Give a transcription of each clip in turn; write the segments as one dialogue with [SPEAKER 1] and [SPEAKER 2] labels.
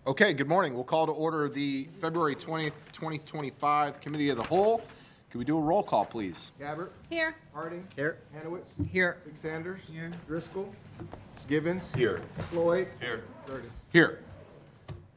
[SPEAKER 1] Okay, good morning. We'll call to order the February 20th, 2025 Committee of the Whole. Can we do a roll call, please?
[SPEAKER 2] Gabbert.
[SPEAKER 3] Here.
[SPEAKER 2] Harding.
[SPEAKER 4] Here.
[SPEAKER 2] Hanowitz.
[SPEAKER 3] Here.
[SPEAKER 2] Big Sanders.
[SPEAKER 3] Here.
[SPEAKER 2] Driscoll. Givens.
[SPEAKER 4] Here.
[SPEAKER 2] Floyd.
[SPEAKER 4] Here.
[SPEAKER 2] Curtis.
[SPEAKER 1] Here.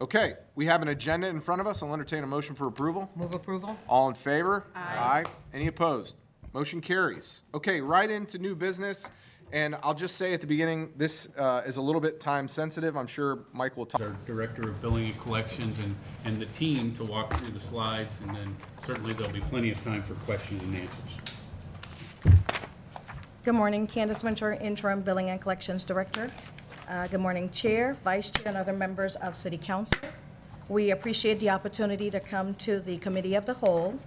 [SPEAKER 1] Okay, we have an agenda in front of us. I'll entertain a motion for approval.
[SPEAKER 3] Move approval.
[SPEAKER 1] All in favor?
[SPEAKER 3] Aye.
[SPEAKER 1] Any opposed? Motion carries. Okay, right into new business. And I'll just say at the beginning, this is a little bit time sensitive. I'm sure Mike will talk.
[SPEAKER 5] Our Director of Billing and Collections and the team to walk through the slides, and then certainly there'll be plenty of time for questions and answers.
[SPEAKER 6] Good morning, Candace Winter, Interim Billing and Collections Director. Good morning, Chair, Vice Chair, and other members of City Council. We appreciate the opportunity to come to the Committee of the Whole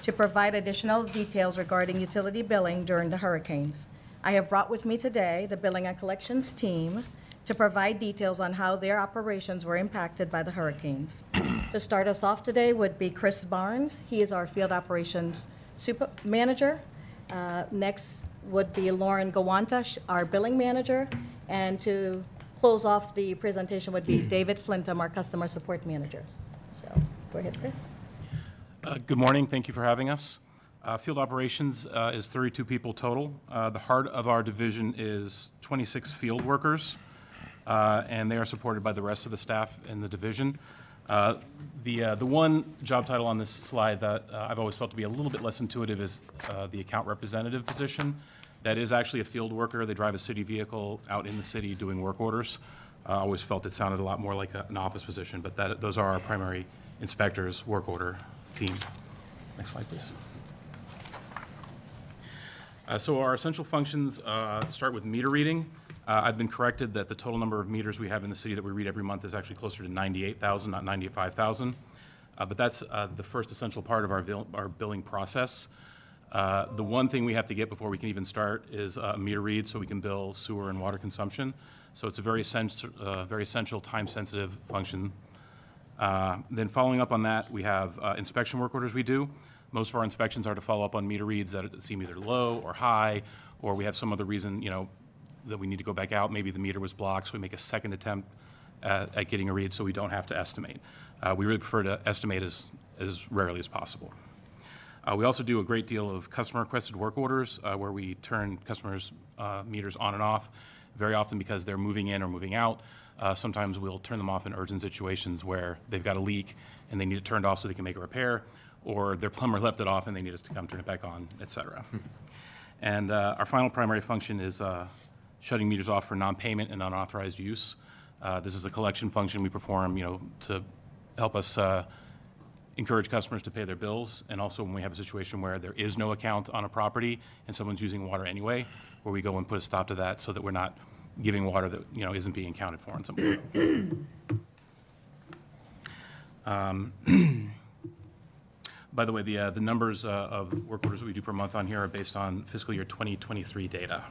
[SPEAKER 6] to provide additional details regarding utility billing during the hurricanes. I have brought with me today the Billing and Collections team to provide details on how their operations were impacted by the hurricanes. To start us off today would be Chris Barnes. He is our Field Operations Super Manager. Next would be Lauren Gawanta, our Billing Manager. And to close off the presentation would be David Flintham, our Customer Support Manager. So go ahead, Chris.
[SPEAKER 7] Good morning. Thank you for having us. Field operations is 32 people total. The heart of our division is 26 field workers, and they are supported by the rest of the staff in the division. The one job title on this slide that I've always felt to be a little bit less intuitive is the account representative position. That is actually a field worker. They drive a city vehicle out in the city doing work orders. I always felt it sounded a lot more like an office position, but those are our primary inspectors, work order team. Next slide, please. So our essential functions start with meter reading. I've been corrected that the total number of meters we have in the city that we read every month is actually closer to 98,000, not 95,000. But that's the first essential part of our billing process. The one thing we have to get before we can even start is a meter read so we can bill sewer and water consumption. So it's a very essential, time-sensitive function. Then following up on that, we have inspection work orders we do. Most of our inspections are to follow up on meter reads that seem either low or high, or we have some other reason, that we need to go back out. Maybe the meter was blocked, so we make a second attempt at getting a read so we don't have to estimate. We really prefer to estimate as rarely as possible. We also do a great deal of customer-requested work orders where we turn customers' meters on and off, very often because they're moving in or moving out. Sometimes we'll turn them off in urgent situations where they've got a leak and they need it turned off so they can make a repair, or their plumber left it off and they need us to come turn it back on, et cetera. And our final primary function is shutting meters off for non-payment and unauthorized use. This is a collection function we perform, to help us encourage customers to pay their bills, and also when we have a situation where there is no account on a property and someone's using water anyway, where we go and put a stop to that so that we're not giving water that isn't being accounted for in some way. By the way, the numbers of work orders that we do per month on here are based on fiscal year 2023 data.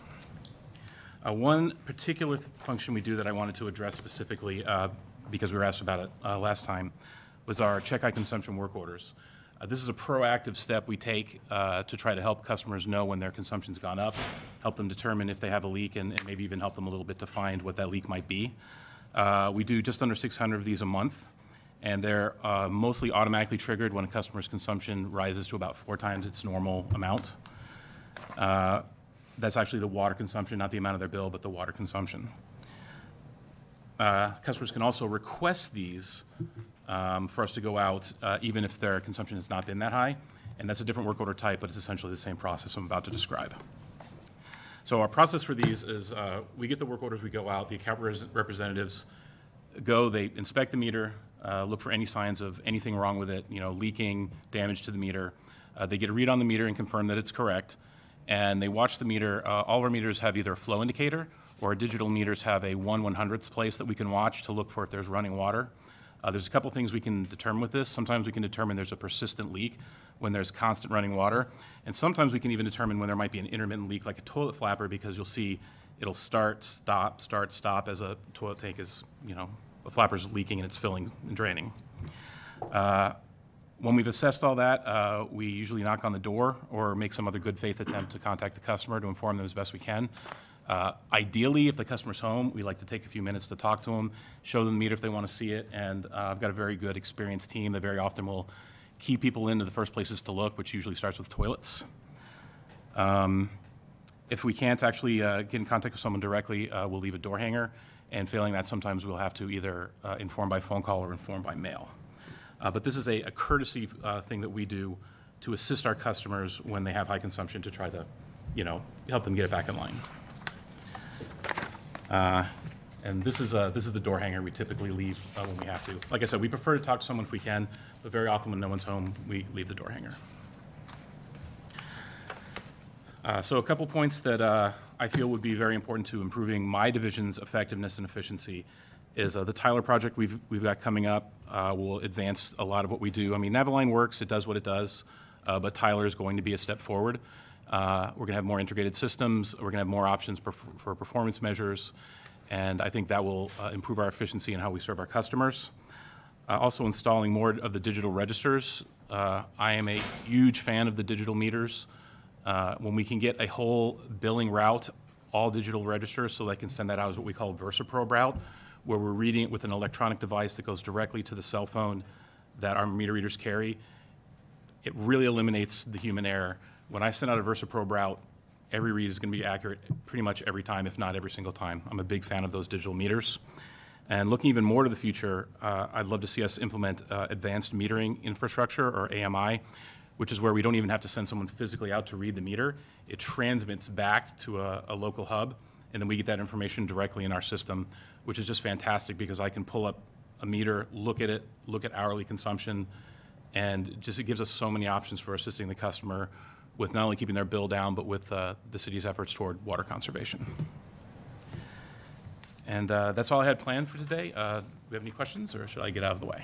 [SPEAKER 7] One particular function we do that I wanted to address specifically, because we were asked about it last time, was our check high consumption work orders. This is a proactive step we take to try to help customers know when their consumption's gone up, help them determine if they have a leak, and maybe even help them a little bit to find what that leak might be. We do just under 600 of these a month, and they're mostly automatically triggered when a customer's consumption rises to about 4 times its normal amount. That's actually the water consumption, not the amount of their bill, but the water consumption. Customers can also request these for us to go out, even if their consumption has not been that high. And that's a different work order type, but it's essentially the same process I'm about to describe. So our process for these is we get the work orders, we go out, the account representatives go, they inspect the meter, look for any signs of anything wrong with it, leaking, damage to the meter. They get a read on the meter and confirm that it's correct. And they watch the meter. All of our meters have either a flow indicator, or our digital meters have a 1/100th place that we can watch to look for if there's running water. There's a couple things we can determine with this. Sometimes we can determine there's a persistent leak when there's constant running water. And sometimes we can even determine when there might be an intermittent leak, like a toilet flapper, because you'll see it'll start, stop as a toilet tank is, the flapper's leaking and it's filling and draining. When we've assessed all that, we usually knock on the door or make some other good faith attempt to contact the customer to inform them as best we can. Ideally, if the customer's home, we like to take a few minutes to talk to them, show them the meter if they want to see it, and I've got a very good experienced team that very often will key people into the first places to look, which usually starts with toilets. If we can't actually get in contact with someone directly, we'll leave a door hanger, and failing that, sometimes we'll have to either inform by phone call or inform by mail. But this is a courtesy thing that we do to assist our customers when they have high consumption to try to, help them get it back in line. And this is the door hanger we typically leave when we have to. Like I said, we prefer to talk to someone if we can, but very often when no one's home, we leave the door hanger. So a couple points that I feel would be very important to improving my division's effectiveness and efficiency is the Tyler project we've got coming up will advance a lot of what we do. I mean, Naviline works, it does what it does, but Tyler is going to be a step forward. We're going to have more integrated systems, we're going to have more options for performance measures, and I think that will improve our efficiency in how we serve our customers. Also installing more of the digital registers. I am a huge fan of the digital meters. When we can get a whole billing route, all digital registers, so they can send that out as what we call a VersaProbe route, where we're reading it with an electronic device that goes directly to the cell phone that our meter readers carry, it really eliminates the human error. When I send out a VersaProbe route, every read is going to be accurate pretty much every time, if not every single time. I'm a big fan of those digital meters. And looking even more to the future, I'd love to see us implement advanced metering infrastructure, or AMI, which is where we don't even have to send someone physically out to read the meter. It transmits back to a local hub, and then we get that information directly in our system, which is just fantastic because I can pull up a meter, look at it, look at hourly consumption, and just it gives us so many options for assisting the customer with not only keeping their bill down, but with the city's efforts toward water conservation. And that's all I had planned for today. Do we have any questions, or should I get out of the way?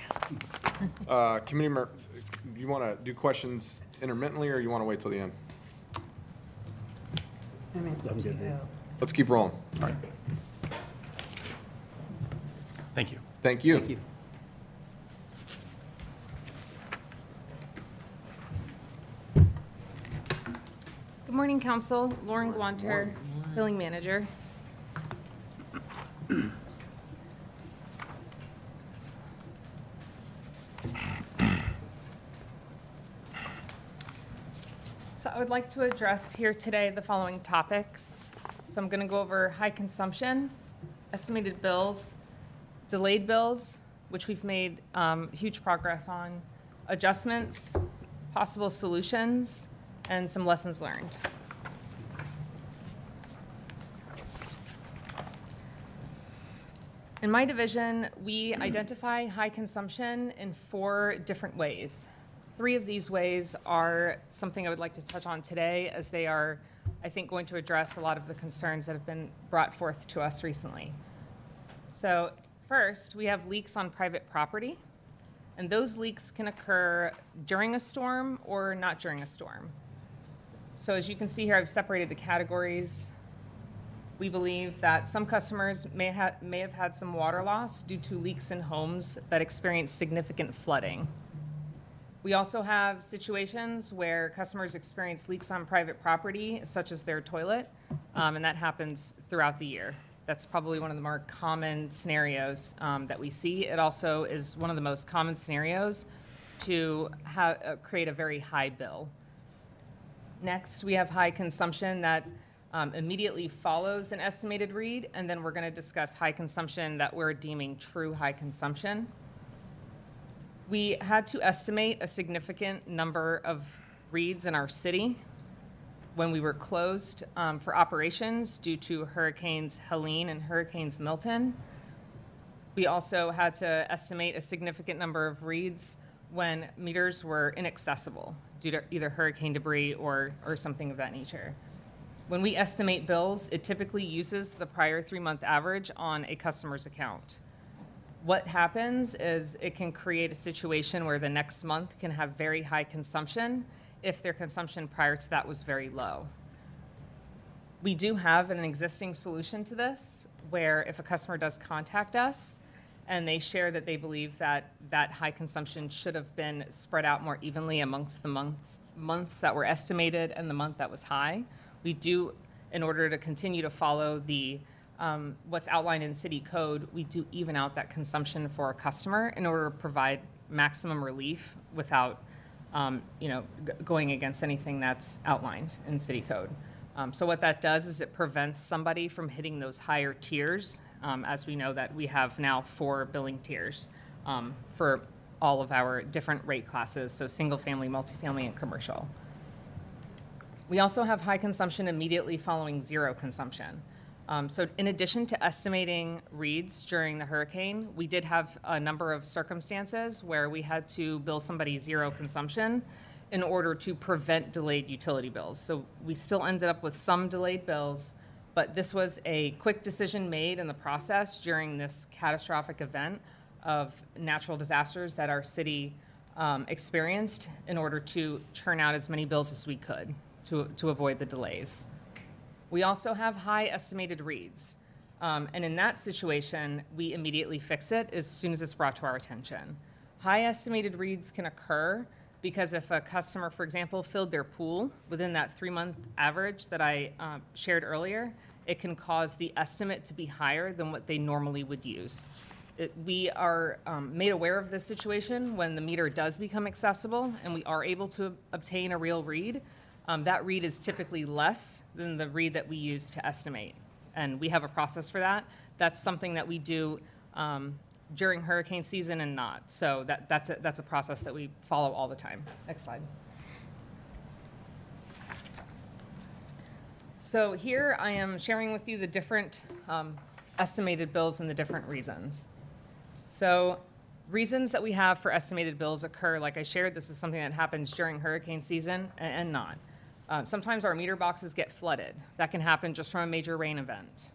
[SPEAKER 1] You want to do questions intermittently, or you want to wait till the end? Let's keep rolling.
[SPEAKER 7] All right. Thank you.
[SPEAKER 1] Thank you.
[SPEAKER 3] Good morning, Council. Lauren Guanter, Billing Manager. So I would like to address here today the following topics. So I'm going to go over high consumption, estimated bills, delayed bills, which we've made huge progress on, adjustments, possible solutions, and some lessons learned. In my division, we identify high consumption in 4 different ways. 3 of these ways are something I would like to touch on today, as they are, I think, going to address a lot of the concerns that have been brought forth to us recently. So first, we have leaks on private property, and those leaks can occur during a storm or not during a storm. So as you can see here, I've separated the categories. We believe that some customers may have had some water loss due to leaks in homes that experience significant flooding. We also have situations where customers experience leaks on private property, such as their toilet, and that happens throughout the year. That's probably one of the more common scenarios that we see. It also is one of the most common scenarios to create a very high bill. Next, we have high consumption that immediately follows an estimated read, and then we're going to discuss high consumption that we're deeming true high consumption. We had to estimate a significant number of reads in our city when we were closed for operations due to Hurricanes Helene and Hurricanes Milton. We also had to estimate a significant number of reads when meters were inaccessible due to either hurricane debris or something of that nature. When we estimate bills, it typically uses the prior 3-month average on a customer's account. What happens is it can create a situation where the next month can have very high consumption if their consumption prior to that was very low. We do have an existing solution to this, where if a customer does contact us and they share that they believe that that high consumption should have been spread out more evenly amongst the months that were estimated and the month that was high, we do in order to continue to follow the what's outlined in city code, we do even out that consumption for a customer in order to provide maximum relief without, going against anything that's outlined in city code. So what that does is it prevents somebody from hitting those higher tiers, as we know that we have now 4 billing tiers for all of our different rate classes, so single family, multifamily, and commercial. We also have high consumption immediately following zero consumption. So in addition to estimating reads during the hurricane, we did have a number of circumstances where we had to bill somebody zero consumption in order to prevent delayed utility bills. So we still ended up with some delayed bills, but this was a quick decision made in the process during this catastrophic event of natural disasters that our city experienced in order to churn out as many bills as we could to avoid the delays. We also have high estimated reads. And in that situation, we immediately fix it as soon as it's brought to our attention. High estimated reads can occur because if a customer, for example, filled their pool within that 3-month average that I shared earlier, it can cause the estimate to be higher than what they normally would use. We are made aware of this situation when the meter does become accessible and we are able to obtain a real read. That read is typically less than the read that we use to estimate. And we have a process for that. That's something that we do during hurricane season and not. So that's a process that we follow all the time. Next slide. So here I am sharing with you the different estimated bills and the different reasons. So reasons that we have for estimated bills occur, like I shared, this is something that happens during hurricane season and not. Sometimes our meter boxes get flooded. That can happen just from a major rain event.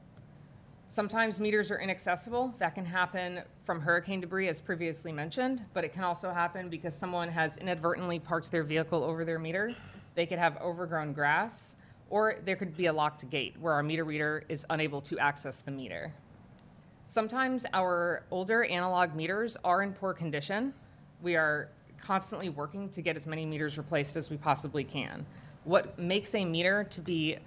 [SPEAKER 3] Sometimes meters are inaccessible. That can happen from hurricane debris, as previously mentioned, but it can also happen because someone has inadvertently parked their vehicle over their meter. They could have overgrown grass, or there could be a locked gate where our meter reader is unable to access the meter. Sometimes our older analog meters are in poor condition. We are constantly working to get as many meters replaced as we possibly can. What makes a meter to be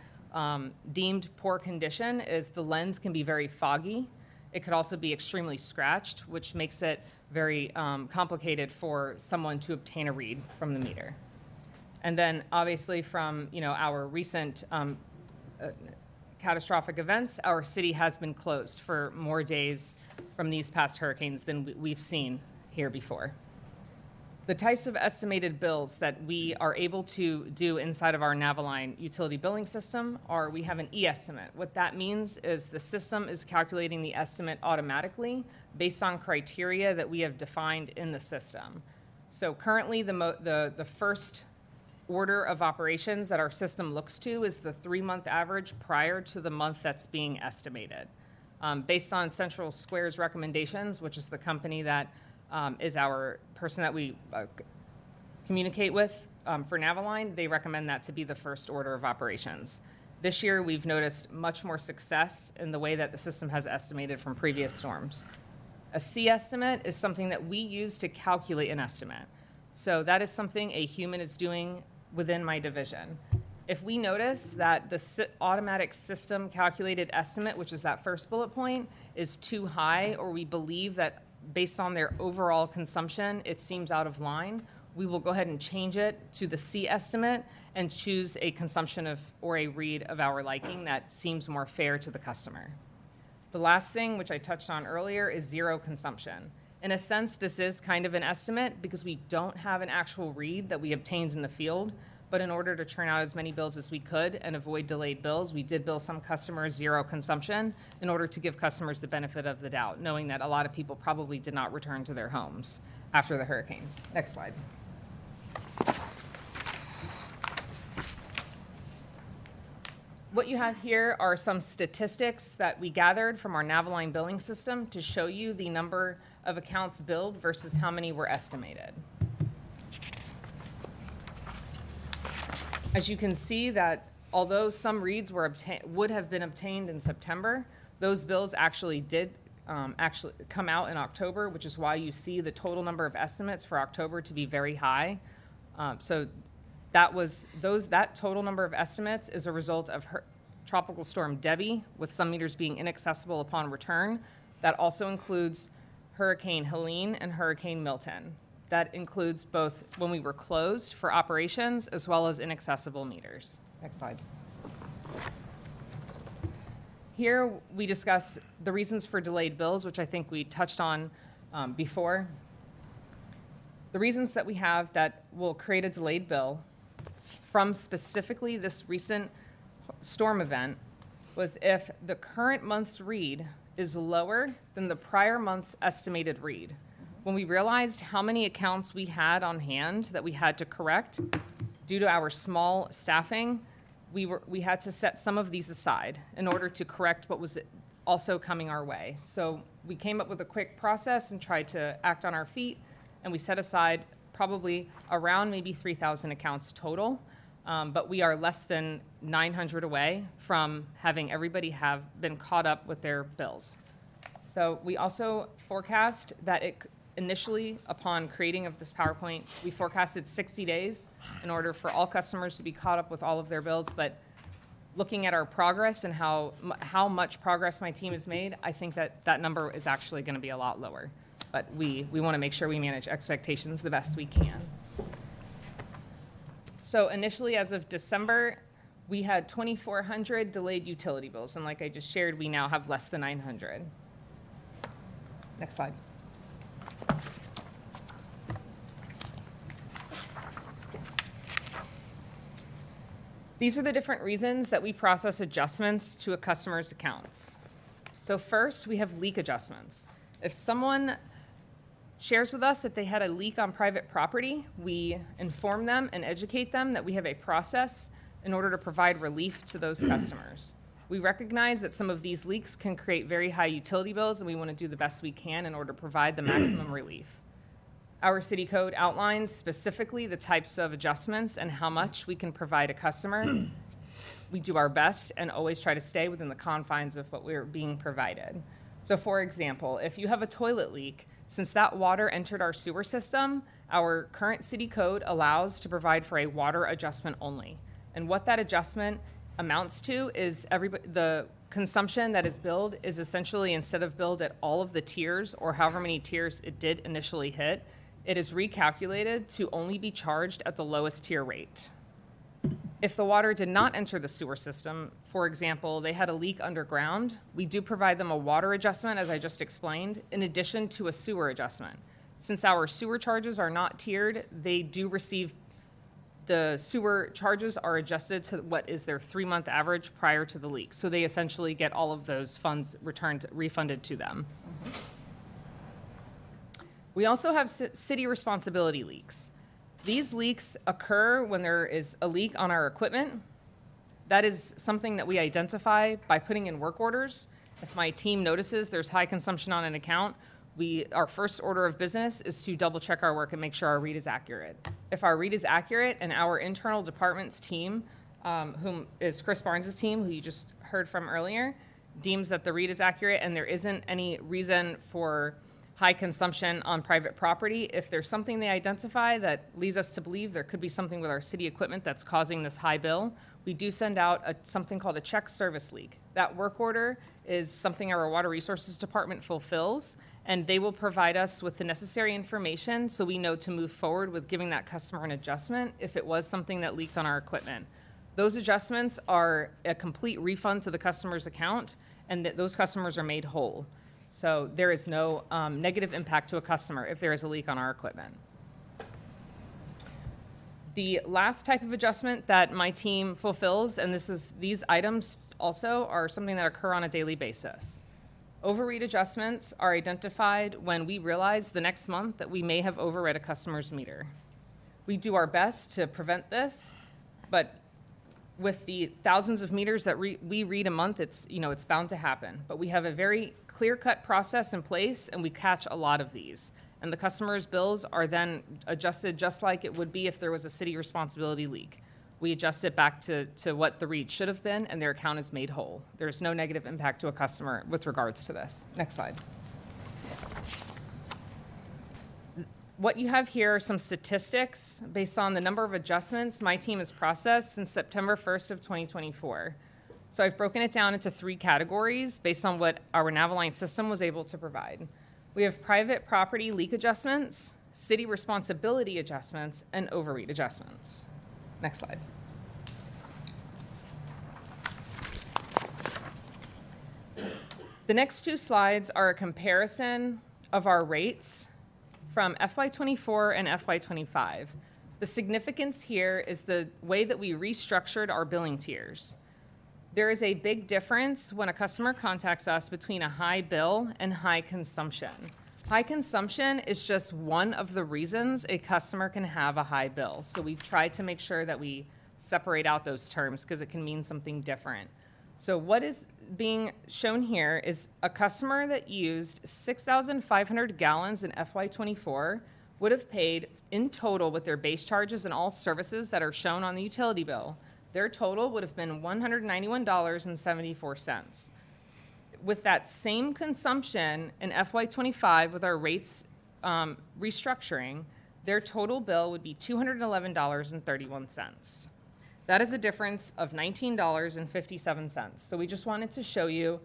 [SPEAKER 3] deemed poor condition is the lens can be very foggy. It could also be extremely scratched, which makes it very complicated for someone to obtain a read from the meter. And then obviously from our recent catastrophic events, our city has been closed for more days from these past hurricanes than we've seen here before. The types of estimated bills that we are able to do inside of our Naviline utility billing system are we have an e-estimate. What that means is the system is calculating the estimate automatically based on criteria that we have defined in the system. So currently the first order of operations that our system looks to is the 3-month average prior to the month that's being estimated. Based on Central Square's recommendations, which is the company that is our person that we communicate with for Naviline, they recommend that to be the first order of operations. This year, we've noticed much more success in the way that the system has estimated from previous storms. A C estimate is something that we use to calculate an estimate. So that is something a human is doing within my division. If we notice that the automatic system calculated estimate, which is that first bullet point, is too high, or we believe that based on their overall consumption, it seems out of line, we will go ahead and change it to the C estimate and choose a consumption of or a read of our liking that seems more fair to the customer. The last thing, which I touched on earlier, is zero consumption. In a sense, this is kind of an estimate because we don't have an actual read that we obtained in the field, but in order to churn out as many bills as we could and avoid delayed bills, we did bill some customers zero consumption in order to give customers the benefit of the doubt, knowing that a lot of people probably did not return to their homes after the hurricanes. Next slide. What you have here are some statistics that we gathered from our Naviline billing system to show you the number of accounts billed versus how many were estimated. As you can see that although some reads would have been obtained in September, those bills actually did actually come out in October, which is why you see the total number of estimates for October to be very high. So that total number of estimates is a result of Tropical Storm Debbie, with some meters being inaccessible upon return. That also includes Hurricane Helene and Hurricane Milton. That includes both when we were closed for operations as well as inaccessible meters. Next slide. Here we discuss the reasons for delayed bills, which I think we touched on before. The reasons that we have that will create a delayed bill from specifically this recent storm event was if the current month's read is lower than the prior month's estimated read. When we realized how many accounts we had on hand that we had to correct due to our small staffing, we had to set some of these aside in order to correct what was also coming our way. So we came up with a quick process and tried to act on our feet, and we set aside probably around maybe 3,000 accounts total, but we are less than 900 away from having everybody have been caught up with their bills. So we also forecast that initially, upon creating of this PowerPoint, we forecasted 60 days in order for all customers to be caught up with all of their bills, but looking at our progress and how much progress my team has made, I think that number is actually going to be a lot lower. But we want to make sure we manage expectations the best we can. So initially, as of December, we had 2,400 delayed utility bills, and like I just shared, we now have less than 900. Next slide. These are the different reasons that we process adjustments to a customer's accounts. So first, we have leak adjustments. If someone shares with us that they had a leak on private property, we inform them and educate them that we have a process in order to provide relief to those customers. We recognize that some of these leaks can create very high utility bills, and we want to do the best we can in order to provide the maximum relief. Our city code outlines specifically the types of adjustments and how much we can provide a customer. We do our best and always try to stay within the confines of what we're being provided. So for example, if you have a toilet leak, since that water entered our sewer system, our current city code allows to provide for a water adjustment only. And what that adjustment amounts to is the consumption that is billed is essentially, instead of billed at all of the tiers or however many tiers it did initially hit, it is recalculated to only be charged at the lowest tier rate. If the water did not enter the sewer system, for example, they had a leak underground, we do provide them a water adjustment, as I just explained, in addition to a sewer adjustment. Since our sewer charges are not tiered, they do receive, the sewer charges are adjusted to what is their 3-month average prior to the leak. So they essentially get all of those funds refunded to them. We also have city responsibility leaks. These leaks occur when there is a leak on our equipment. That is something that we identify by putting in work orders. If my team notices there's high consumption on an account, our first order of business is to double check our work and make sure our read is accurate. If our read is accurate and our internal department's team, whom is Chris Barnes' team, who you just heard from earlier, deems that the read is accurate and there isn't any reason for high consumption on private property, if there's something they identify that leads us to believe there could be something with our city equipment that's causing this high bill, we do send out something called a check service leak. That work order is something our Water Resources Department fulfills, and they will provide us with the necessary information so we know to move forward with giving that customer an adjustment if it was something that leaked on our equipment. Those adjustments are a complete refund to the customer's account, and that those customers are made whole. So there is no negative impact to a customer if there is a leak on our equipment. The last type of adjustment that my team fulfills, and these items also are something that occur on a daily basis. Overread adjustments are identified when we realize the next month that we may have overread a customer's meter. We do our best to prevent this, but with the thousands of meters that we read a month, it's bound to happen. But we have a very clear-cut process in place, and we catch a lot of these. And the customer's bills are then adjusted just like it would be if there was a city responsibility leak. We adjust it back to what the read should have been, and their account is made whole. There's no negative impact to a customer with regards to this. Next slide. What you have here are some statistics based on the number of adjustments my team has processed since September 1st of 2024. So I've broken it down into 3 categories based on what our Navaline system was able to provide. We have private property leak adjustments, city responsibility adjustments, and overread adjustments. Next slide. The next 2 slides are a comparison of our rates from FY24 and FY25. The significance here is the way that we restructured our billing tiers. There is a big difference when a customer contacts us between a high bill and high consumption. High consumption is just one of the reasons a customer can have a high bill. So we try to make sure that we separate out those terms because it can mean something different. So what is being shown here is a customer that used 6,500 gallons in FY24 would have paid in total with their base charges and all services that are shown on the utility bill. Their total would have been $191.74. With that same consumption in FY25 with our rates restructuring, their total bill would be $211.31. That is a difference of $19.57. So we just wanted to show you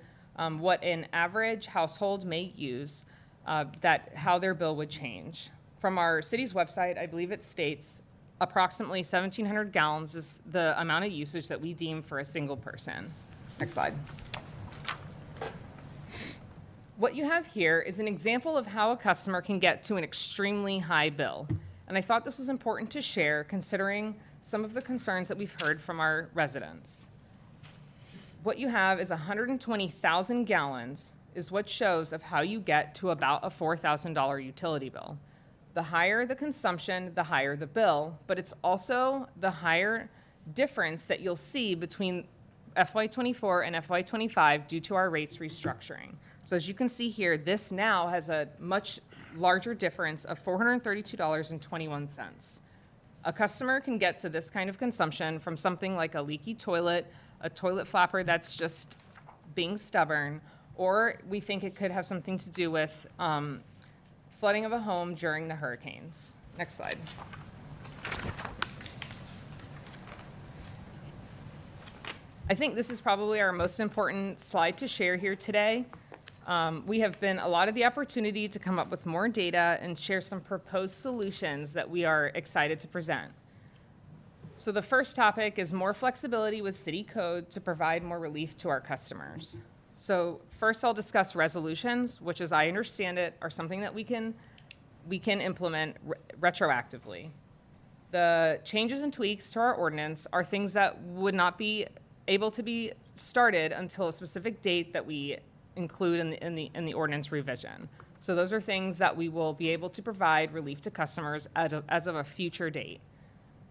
[SPEAKER 3] what an average household may use, how their bill would change. From our city's website, I believe it states approximately 1,700 gallons is the amount of usage that we deem for a single person. Next slide. What you have here is an example of how a customer can get to an extremely high bill. And I thought this was important to share considering some of the concerns that we've heard from our residents. What you have is 120,000 gallons is what shows of how you get to about a $4,000 utility bill. The higher the consumption, the higher the bill, but it's also the higher difference that you'll see between FY24 and FY25 due to our rates restructuring. So as you can see here, this now has a much larger difference of $432.21. A customer can get to this kind of consumption from something like a leaky toilet, a toilet flapper that's just being stubborn, or we think it could have something to do with flooding of a home during the hurricanes. Next slide. I think this is probably our most important slide to share here today. We have been allotted the opportunity to come up with more data and share some proposed solutions that we are excited to present. So the first topic is more flexibility with city code to provide more relief to our customers. So first I'll discuss resolutions, which as I understand it, are something that we can implement retroactively. The changes and tweaks to our ordinance are things that would not be able to be started until a specific date that we include in the ordinance revision. So those are things that we will be able to provide relief to customers as of a future date.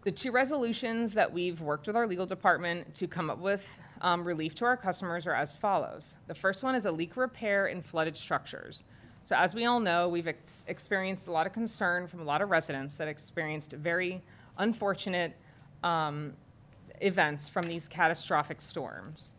[SPEAKER 3] The 2 resolutions that we've worked with our legal department to come up with relief to our customers are as follows. The first one is a leak repair in flooded structures. So as we all know, we've experienced a lot of concern from a lot of residents that experienced very unfortunate events from these catastrophic storms.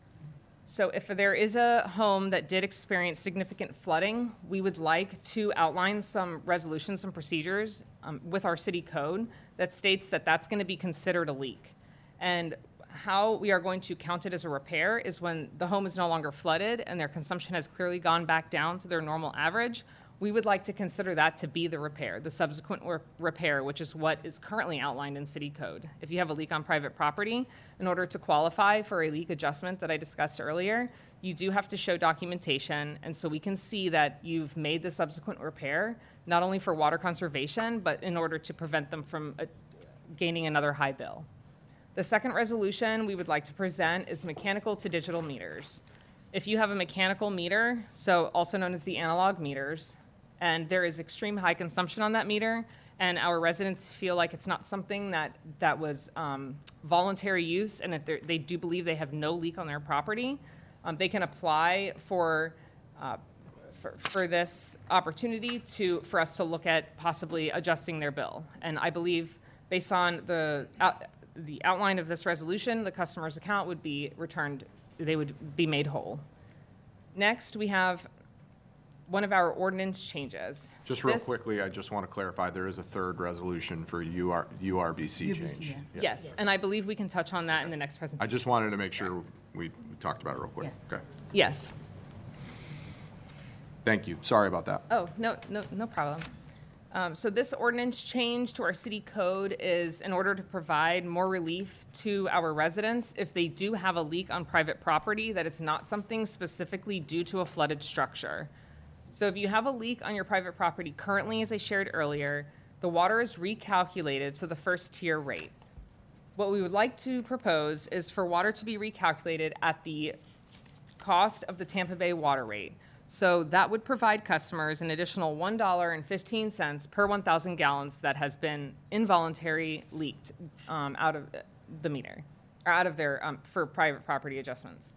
[SPEAKER 3] So if there is a home that did experience significant flooding, we would like to outline some resolutions and procedures with our city code that states that that's going to be considered a leak. And how we are going to count it as a repair is when the home is no longer flooded and their consumption has clearly gone back down to their normal average. We would like to consider that to be the repair, the subsequent repair, which is what is currently outlined in city code. If you have a leak on private property, in order to qualify for a leak adjustment that I discussed earlier, you do have to show documentation, and so we can see that you've made the subsequent repair, not only for water conservation, but in order to prevent them from gaining another high bill. The second resolution we would like to present is mechanical to digital meters. If you have a mechanical meter, so also known as the analog meters, and there is extreme high consumption on that meter, and our residents feel like it's not something that was voluntary use, and that they do believe they have no leak on their property, they can apply for this opportunity for us to look at possibly adjusting their bill. And I believe, based on the outline of this resolution, the customer's account would be returned, they would be made whole. Next, we have one of our ordinance changes.
[SPEAKER 1] Just real
[SPEAKER 3] This-
[SPEAKER 1] quickly, I just want to clarify, there is a third resolution for URBC change. Yeah.
[SPEAKER 3] Yes, and I believe we can touch on that in the next
[SPEAKER 1] I
[SPEAKER 3] presentation.
[SPEAKER 1] just wanted to make sure we talked about it real quick.
[SPEAKER 6] Yes.
[SPEAKER 1] Okay.
[SPEAKER 3] Yes.
[SPEAKER 1] Thank you. Sorry about that.
[SPEAKER 3] Oh, no problem. So this ordinance change to our city code is in order to provide more relief to our residents if they do have a leak on private property that is not something specifically due to a flooded structure. So if you have a leak on your private property currently, as I shared earlier, the water is recalculated, so the first tier rate. What we would like to propose is for water to be recalculated at the cost of the Tampa Bay water rate. So that would provide customers an additional $1.15 per 1,000 gallons that has been involuntary leaked out of the meter, or out of their, for private property adjustments.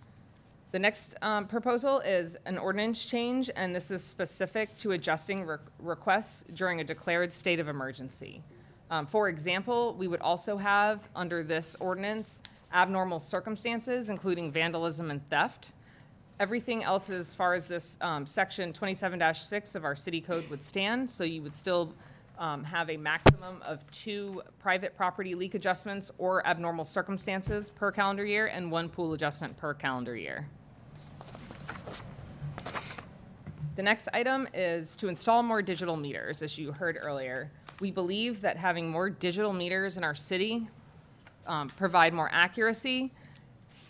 [SPEAKER 3] The next proposal is an ordinance change, and this is specific to adjusting requests during a declared state of emergency. For example, we would also have, under this ordinance, abnormal circumstances, including vandalism and theft. Everything else as far as this section 27-6 of our city code would stand, so you would still have a maximum of 2 private property leak adjustments or abnormal circumstances per calendar year and 1 pool adjustment per calendar year. The next item is to install more digital meters, as you heard earlier. We believe that having more digital meters in our city provide more accuracy.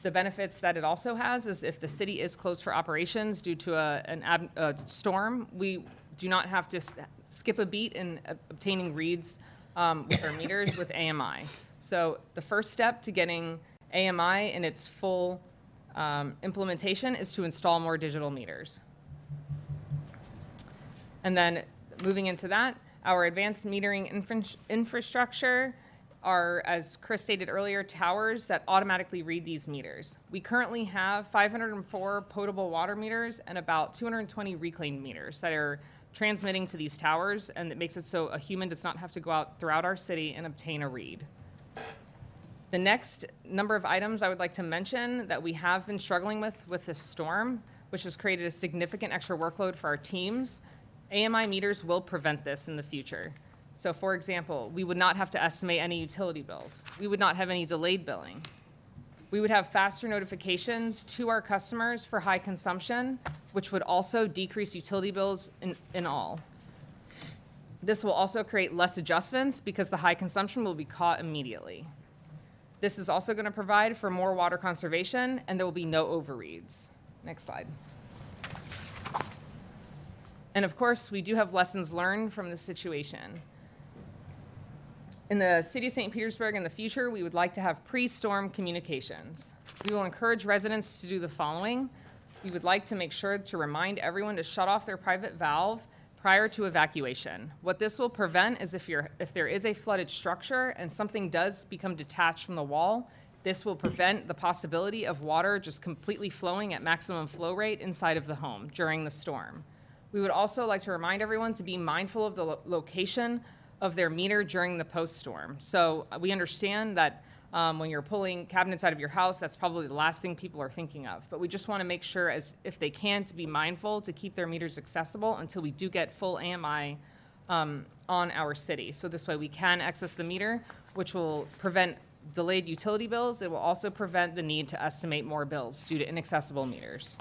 [SPEAKER 3] The benefits that it also has is if the city is closed for operations due to a storm, we do not have to skip a beat in obtaining reads with our meters with AMI. So the first step to getting AMI in its full implementation is to install more digital meters. And then moving into that, our advanced metering infrastructure are, as Chris stated earlier, towers that automatically read these meters. We currently have 504 potable water meters and about 220 reclaimed meters that are transmitting to these towers, and it makes it so a human does not have to go out throughout our city and obtain a read. The next number of items I would like to mention that we have been struggling with this storm, which has created a significant extra workload for our teams. AMI meters will prevent this in the future. So for example, we would not have to estimate any utility bills. We would not have any delayed billing. We would have faster notifications to our customers for high consumption, which would also decrease utility bills in all. This will also create less adjustments because the high consumption will be caught immediately. This is also going to provide for more water conservation, and there will be no overreads. Next slide. And of course, we do have lessons learned from this situation. In the city of St. Petersburg in the future, we would like to have pre-storm communications. We will encourage residents to do the following. We would like to make sure to remind everyone to shut off their private valve prior to evacuation. What this will prevent is if there is a flooded structure and something does become detached from the wall, this will prevent the possibility of water just completely flowing at maximum flow rate inside of the home during the storm. We would also like to remind everyone to be mindful of the location of their meter during the post-storm. So we understand that when you're pulling cabinets out of your house, that's probably the last thing people are thinking of. But we just want to make sure, as if they can, to be mindful to keep their meters accessible until we do get full AMI on our city. So this way we can access the meter, which will prevent delayed utility bills. It will also prevent the need to estimate more bills due to inaccessible meters.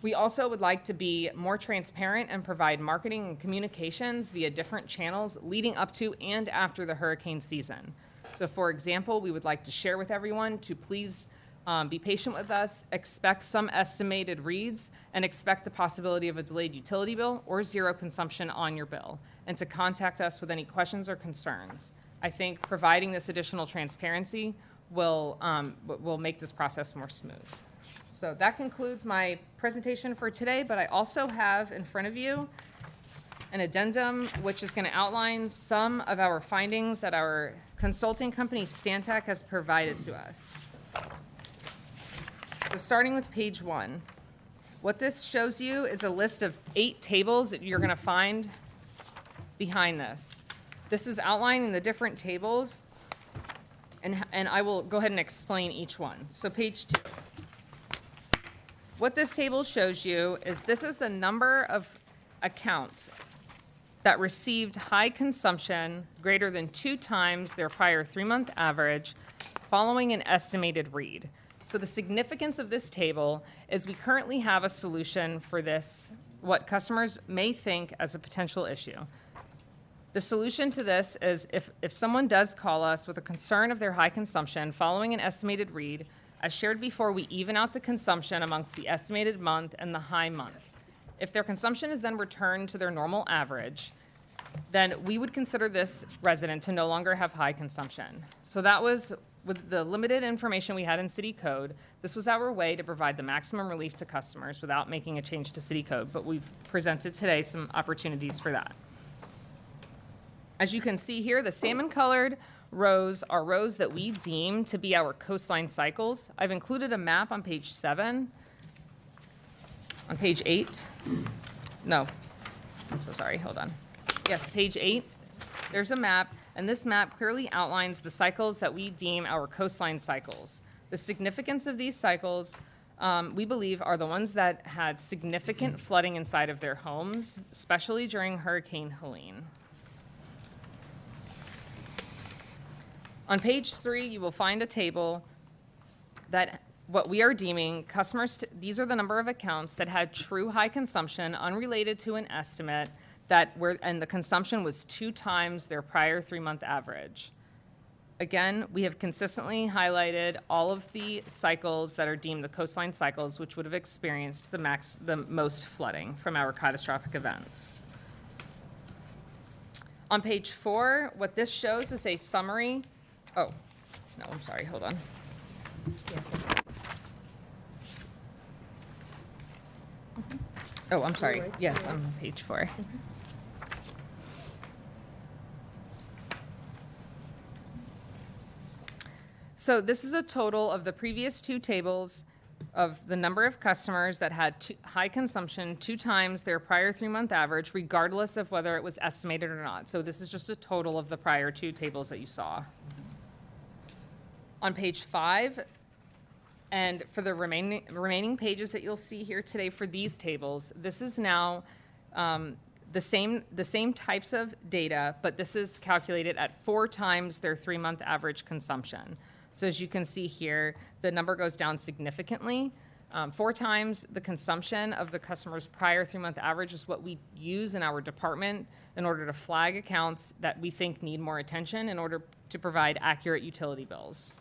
[SPEAKER 3] We also would like to be more transparent and provide marketing and communications via different channels leading up to and after the hurricane season. So for example, we would like to share with everyone to please be patient with us, expect some estimated reads, and expect the possibility of a delayed utility bill or zero consumption on your bill, and to contact us with any questions or concerns. I think providing this additional transparency will make this process more smooth. So that concludes my presentation for today, but I also have in front of you an addendum which is going to outline some of our findings that our consulting company Stantec has provided to us. So starting with page 1, what this shows you is a list of 8 tables that you're going to find behind this. This is outlining the different tables, and I will go ahead and explain each one. So page 2. What this table shows you is this is the number of accounts that received high consumption greater than 2 times their prior 3-month average following an estimated read. So the significance of this table is we currently have a solution for this, what customers may think as a potential issue. The solution to this is if someone does call us with a concern of their high consumption following an estimated read, as shared before, we even out the consumption amongst the estimated month and the high month. If their consumption is then returned to their normal average, then we would consider this resident to no longer have high consumption. So that was, with the limited information we had in city code, this was our way to provide the maximum relief to customers without making a change to city code, but we've presented today some opportunities for that. As you can see here, the salmon-colored rows are rows that we deem to be our coastline cycles. I've included a map on page 7. On page 8. No, I'm so sorry, hold on. Yes, page 8, there's a map, and this map clearly outlines the cycles that we deem our coastline cycles. The significance of these cycles, we believe, are the ones that had significant flooding inside of their homes, especially during Hurricane Helene. On page 3, you will find a table that what we are deeming customers, these are the number of accounts that had true high consumption unrelated to an estimate and the consumption was 2 times their prior 3-month average. Again, we have consistently highlighted all of the cycles that are deemed the coastline cycles, which would have experienced the most flooding from our catastrophic events. On page 4, what this shows is a summary. Oh, no, I'm sorry, hold on. Oh, I'm sorry. Yes, I'm on page 4. So this is a total of the previous 2 tables of the number of customers that had high consumption 2 times their prior 3-month average, regardless of whether it was estimated or not. So this is just a total of the prior 2 tables that you saw. On page 5, and for the remaining pages that you'll see here today for these tables, this is now the same types of data, but this is calculated at 4 times their 3-month average consumption. So as you can see here, the number goes down significantly. 4 times the consumption of the customer's prior 3-month average is what we use in our department in order to flag accounts that we think need more attention in order to provide accurate utility bills.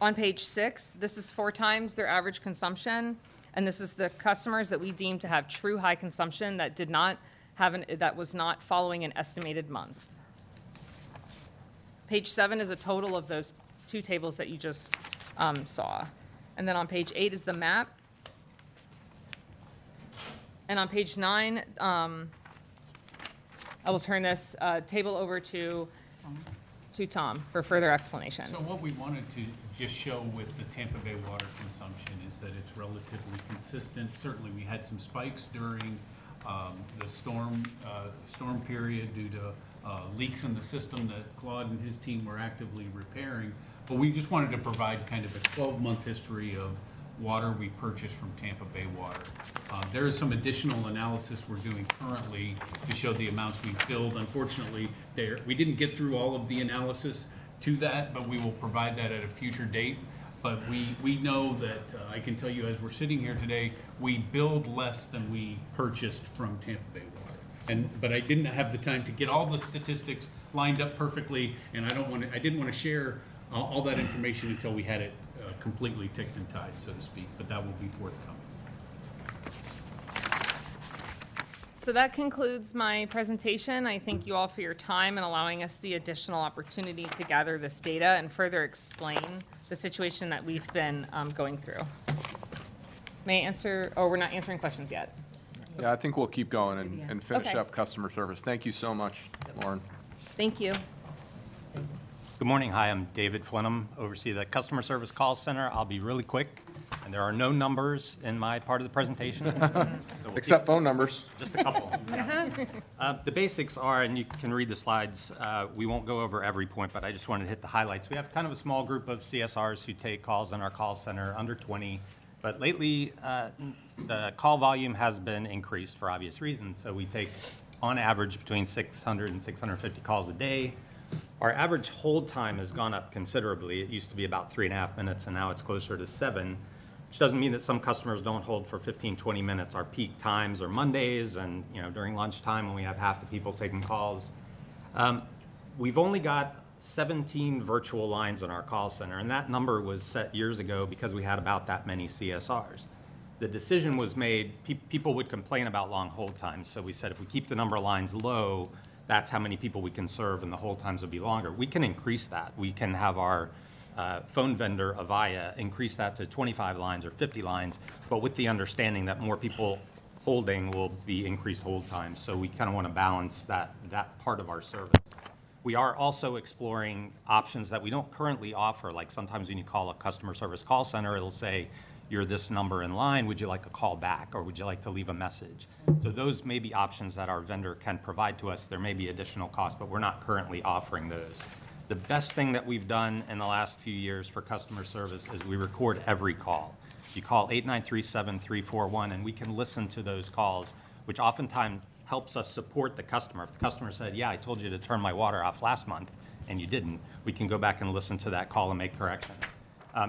[SPEAKER 3] On page 6, this is 4 times their average consumption, and this is the customers that we deem to have true high consumption that did not have that was not following an estimated month. Page 7 is a total of those 2 tables that you just saw. And then on page 8 is the map. And on page 9, I will turn this table over to Tom for further explanation.
[SPEAKER 5] So what we wanted to just show with the Tampa Bay water consumption is that it's relatively consistent. Certainly we had some spikes during the storm period due to leaks in the system that Claude and his team were actively repairing. But we just wanted to provide kind of a 12-month history of water we purchased from Tampa Bay Water. There is some additional analysis we're doing currently to show the amounts we filled. Unfortunately, we didn't get through all of the analysis to that, but we will provide that at a future date. But we know that, I can tell you as we're sitting here today, we billed less than we purchased from Tampa Bay Water. But I didn't have the time to get all the statistics lined up perfectly, and I didn't want to share all that information until we had it completely ticked and tied, so to speak, but that will be forthcoming.
[SPEAKER 3] So that concludes my presentation. I thank you all for your time and allowing us the additional opportunity to gather this data and further explain the situation that we've been going through. May I answer? Oh, we're not answering questions yet.
[SPEAKER 1] Yeah, I think we'll keep going and finish
[SPEAKER 3] Okay.
[SPEAKER 1] up customer service. Thank you so much, Lauren.
[SPEAKER 3] Thank you.
[SPEAKER 4] Good morning. Hi, I'm David Flinham, oversee the Customer Service Call Center. I'll be really quick, and there are no numbers in my part of the presentation.
[SPEAKER 1] Except phone numbers.
[SPEAKER 4] Just a couple. The basics are, and you can read the slides, we won't go over every point, but I just wanted to hit the highlights. We have kind of a small group of CSRs who take calls in our call center, under 20, But lately, the call volume has been increased for obvious reasons. So we take, on average, between 600 and 650 calls a day. Our average hold time has gone up considerably. It used to be about 3.5 minutes, and now it's closer to 7, which doesn't mean that some customers don't hold for 15, 20 minutes. Our peak times are Mondays and during lunchtime when we have half the people taking calls. We've only got 17 virtual lines in our call center, and that number was set years ago because we had about that many CSRs. The decision was made, people would complain about long hold times, so we said if we keep the number of lines low, that's how many people we can serve and the hold times would be longer. We can increase that. We can have our phone vendor, Avaya, increase that to 25 lines or 50 lines, but with the understanding that more people holding will be increased hold times. So we kind of want to balance that part of our service. We are also exploring options that we don't currently offer. Like sometimes when you call a customer service call center, it'll say, you're this number in line, would you like a call back, or would you like to leave a message? So those may be options that our vendor can provide to us. There may be additional costs, but we're not currently offering those. The best thing that we've done in the last few years for customer service is we record every call. You call 893-7341, and we can listen to those calls, which oftentimes helps us support the customer. If the customer said, yeah, I told you to turn my water off last month, and you didn't, we can go back and listen to that call and make corrections.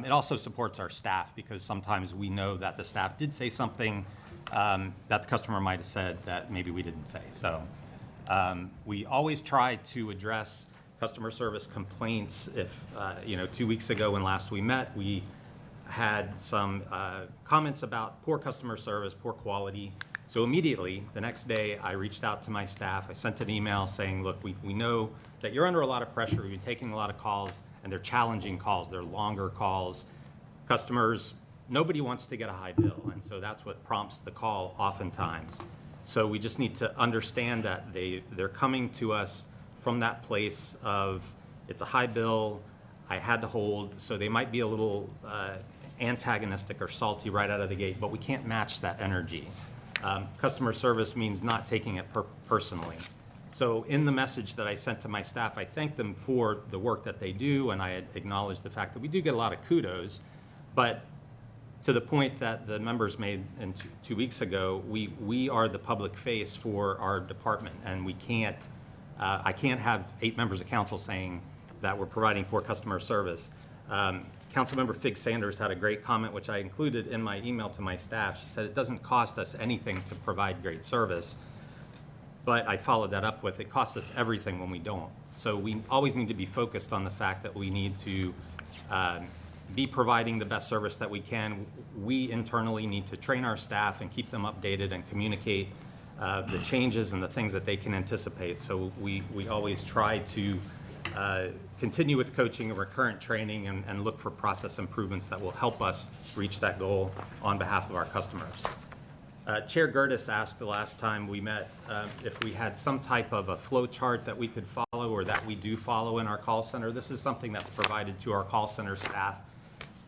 [SPEAKER 4] It also supports our staff because sometimes we know that the staff did say something that the customer might have said that maybe we didn't say. So we always try to address customer service complaints. If, 2 weeks ago when last we met, we had some comments about poor customer service, poor quality. So immediately, the next day, I reached out to my staff. I sent an email saying, look, we know that you're under a lot of pressure. We've been taking a lot of calls, and they're challenging calls. They're longer calls. Customers, nobody wants to get a high bill, and so that's what prompts the call oftentimes. So we just need to understand that they're coming to us from that place of, it's a high bill, I had to hold, so they might be a little antagonistic or salty right out of the gate, but we can't match that energy. Customer service means not taking it personally. So in the message that I sent to my staff, I thanked them for the work that they do, and I had acknowledged the fact that we do get a lot of kudos, but to the point that the members made in 2 weeks ago, we are the public face for our department, and we can't, I can't have 8 members of council saying that we're providing poor customer service. Councilmember Fig Sanders had a great comment, which I included in my email to my staff. She said it doesn't cost us anything to provide great service, but I followed that up with it costs us everything when we don't. So we always need to be focused on the fact that we need to be providing the best service that we can. We internally need to train our staff and keep them updated and communicate the changes and the things that they can anticipate. So we always try to continue with coaching and recurrent training and look for process improvements that will help us reach that goal on behalf of our customers. Chair Gertis asked the last time we met if we had some type of a flow chart that we could follow or that we do follow in our call center. This is something that's provided to our call center staff.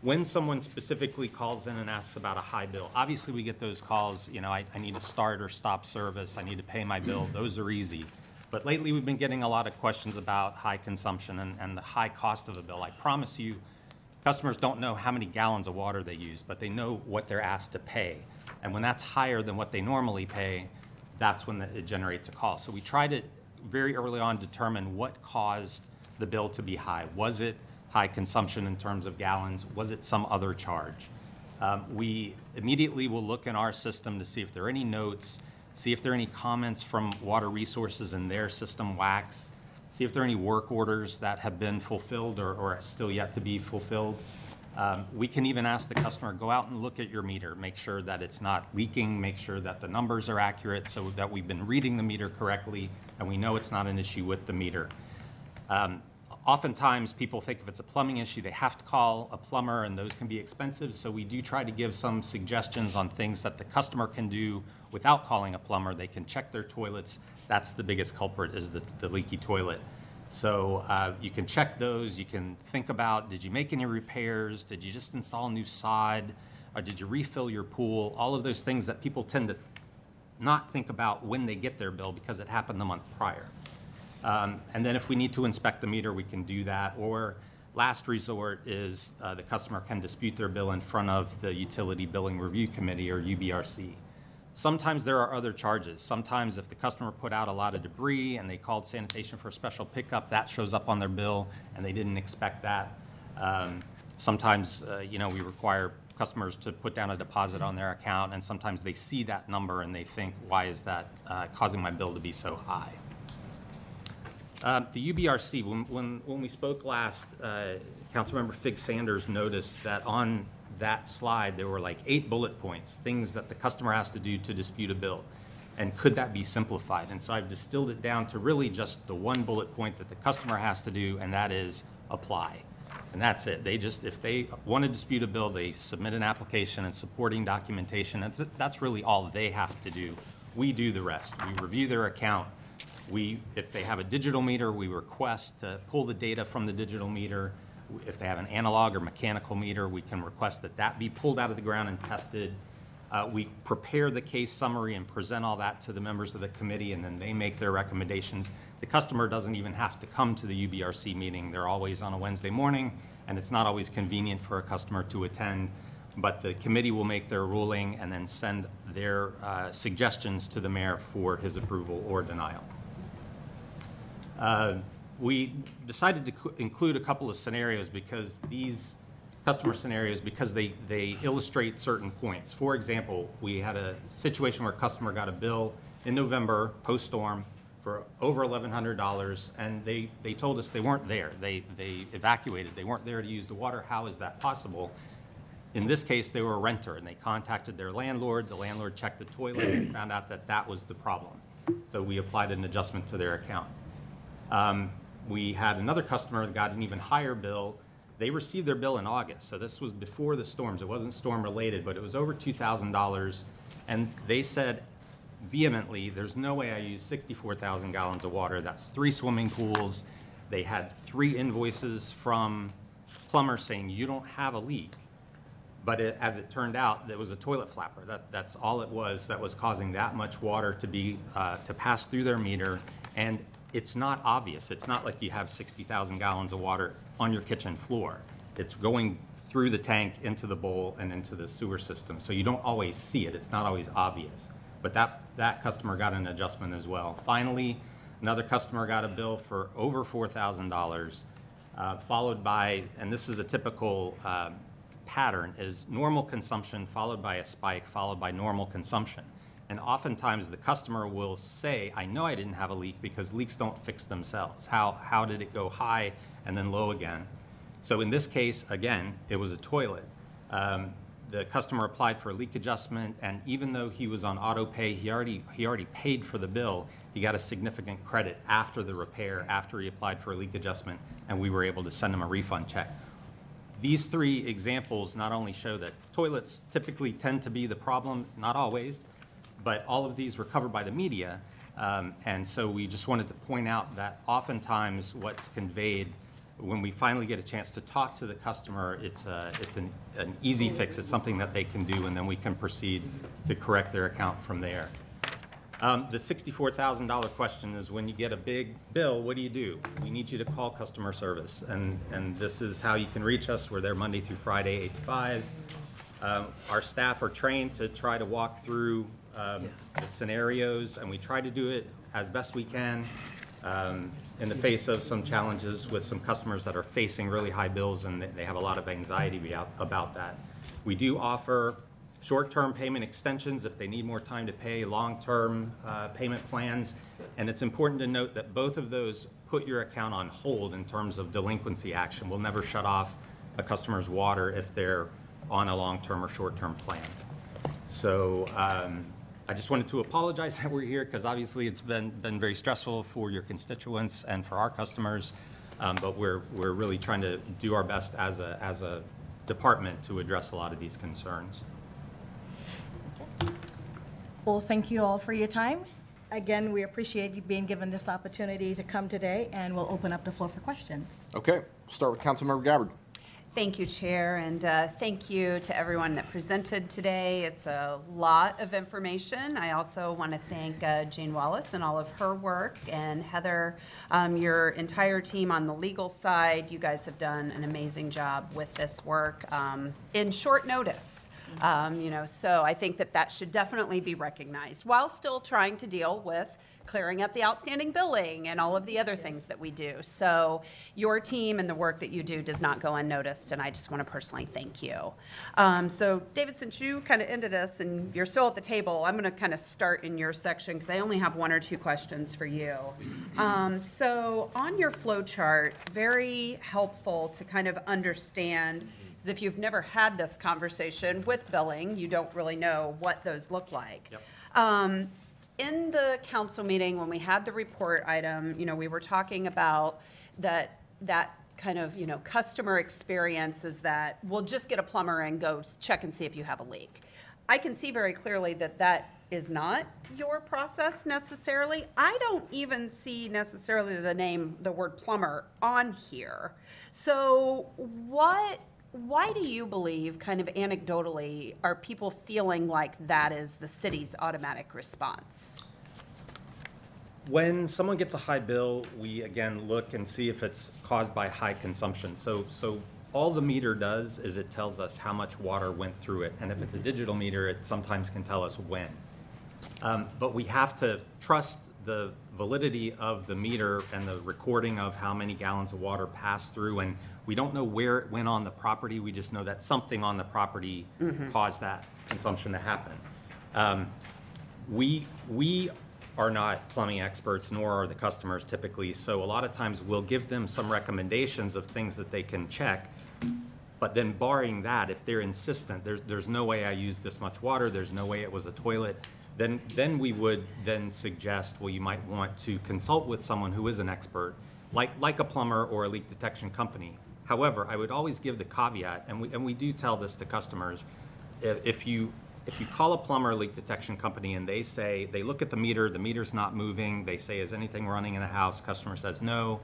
[SPEAKER 4] When someone specifically calls in and asks about a high bill, obviously we get those calls, I need to start or stop service, I need to pay my bill, those are easy. But lately we've been getting a lot of questions about high consumption and the high cost of a bill. I promise you, customers don't know how many gallons of water they use, but they know what they're asked to pay. And when that's higher than what they normally pay, that's when it generates a call. So we try to very early on determine what caused the bill to be high. Was it high consumption in terms of gallons? Was it some other charge? We immediately will look in our system to see if there are any notes, see if there are any comments from Water Resources in their system, WACS, see if there are any work orders that have been fulfilled or are still yet to be fulfilled. We can even ask the customer, go out and look at your meter, make sure that it's not leaking, make sure that the numbers are accurate so that we've been reading the meter correctly and we know it's not an issue with the meter. Oftentimes people think if it's a plumbing issue, they have to call a plumber and those can be expensive. So we do try to give some suggestions on things that the customer can do without calling a plumber. They can check their toilets. That's the biggest culprit, is the leaky toilet. So you can check those. You can think about, did you make any repairs? Did you just install a new sod? Or did you refill your pool? All of those things that people tend to not think about when they get their bill because it happened the month prior. And then if we need to inspect the meter, we can do that. Or Last resort is the customer can dispute their bill in front of the Utility Billing Review Committee, or UBRC. Sometimes there are other charges. Sometimes if the customer put out a lot of debris and they called sanitation for a special pickup, that shows up on their bill and they didn't expect that. Sometimes, we require customers to put down a deposit on their account, and sometimes they see that number and they think, why is that causing my bill to be so high? The UBRC, when we spoke last, Councilmember Fig Sanders noticed that on that slide, there were like 8 bullet points, things that the customer has to do to dispute a bill. And could that be simplified? And so I've distilled it down to really just the 1 bullet point that the customer has to do, and that is apply. And that's it. If they want to dispute a bill, they submit an application and supporting documentation. And that's really all they have to do. We do the rest. We review their account. If they have a digital meter, we request to pull the data from the digital meter. If they have an analog or mechanical meter, we can request that be pulled out of the ground and tested. We prepare the case summary and present all that to the members of the committee, and then they make their recommendations. The customer doesn't even have to come to the UBRC meeting. They're always on a Wednesday morning, and it's not always convenient for a customer to attend, but the committee will make their ruling and then send their suggestions to the mayor for his approval or denial. We decided to include a couple of scenarios because these customer scenarios, because they illustrate certain points. For example, we had a situation where a customer got a bill in November, post-storm, for over $1,100, and they told us they weren't there. They evacuated. They weren't there to use the water. How is that possible? In this case, they were a renter, and they contacted their landlord. The landlord checked the toilet and found out that was the problem. So we applied an adjustment to their account. We had another customer that got an even higher bill. They received their bill in August, so this was before the storms. It wasn't storm related, but it was over $2,000, and they said vehemently, there's no way I use 64,000 gallons of water. That's 3 swimming pools. They had 3 invoices from plumbers saying you don't have a leak, but as it turned out, there was a toilet flapper. That's all it was that was causing that much water to pass through their meter, and it's not obvious. It's not like you have 60,000 gallons of water on your kitchen floor. It's going through the tank into the bowl and into the sewer system. So you don't always see it. It's not always obvious. But that customer got an adjustment as well. Finally, another customer got a bill for over $4,000, followed by, and this is a typical pattern, is normal consumption followed by a spike, followed by normal consumption. And oftentimes the customer will say, I know I didn't have a leak because leaks don't fix themselves. How did it go high and then low again? So in this case, again, it was a toilet. The customer applied for a leak adjustment, and even though he was on auto pay, he already paid for the bill, he got a significant credit after the repair, after he applied for a leak adjustment, and we were able to send him a refund check. These 3 examples not only show that toilets typically tend to be the problem, not always, but all of these were covered by the media, and so we just wanted to point out that oftentimes what's conveyed when we finally get a chance to talk to the customer, it's an easy fix. It's something that they can do, and then we can proceed to correct their account from there. The $64,000 question is, when you get a big bill, what do? We need you to call customer service, and this is how you can reach us. We're there Monday through Friday, 8 to 5. Our staff are trained to try to walk through the scenarios, and we try to do it as best we can in the face of some challenges with some customers that are facing really high bills, and they have a lot of anxiety about that. We do offer short-term payment extensions if they need more time to pay, long-term payment plans, and it's important to note that both of those put your account on hold in terms of delinquency action. We'll never shut off a customer's water if they're on a long-term or short-term plan. So I just wanted to apologize that we're here, because obviously it's been very stressful for your constituents and for our customers, but we're really trying to do our best as a department to address a lot of these concerns.
[SPEAKER 6] Well, thank you all for your time. Again, we appreciate you being given this opportunity to come today, and we'll open up the floor for questions.
[SPEAKER 1] Okay, we'll start with Councilmember Gabbard.
[SPEAKER 8] Thank you, Chair, and thank you to everyone that presented today. It's a lot of information. I also want to thank Jane Wallace and all of her work, and Heather, your entire team on the legal side. You guys have done an amazing job with this work in short notice. So I think that should definitely be recognized while still trying to deal with clearing up the outstanding billing and all of the other things that we do. So your team and the work that you do does not go unnoticed, and I just want to personally thank you. So David, since you kind of ended us and you're still at the table, I'm going to kind of start in your section because I only have one or two questions for you. So on your flow chart, very helpful to kind of understand, because if you've never had this conversation with billing, you don't really know what those look like. Yep. In the council meeting, when we had the report item, we were talking about that kind of, customer experience is that we'll just get a plumber and go check and see if you have a leak. I can see very clearly that is not your process necessarily. I don't even see necessarily the word plumber on here. So why do you believe, kind of anecdotally, are people feeling like that is the city's automatic response?
[SPEAKER 4] When someone gets a high bill, we again look and see if it's caused by high consumption. So all the meter does is it tells us how much water went through it. And if it's a digital meter, it sometimes can tell us when. But we have to trust the validity of the meter and the recording of how many gallons of water passed through. And we don't know where it went on the property. We just know that something on the property caused that consumption to happen. We are not plumbing experts, nor are the customers typically. So a lot of times we'll give them some recommendations of things that they can check. But then barring that, if they're insistent, there's no way I used this much water, there's no way it was a toilet, then we would then suggest, well, you might want to consult with someone who is an expert, like a plumber or a leak detection company. However, I would always give the caveat, and we do tell this to customers, if you call a plumber or leak detection company and they look at the meter's not moving, they say, is anything running in the house? Customer says no,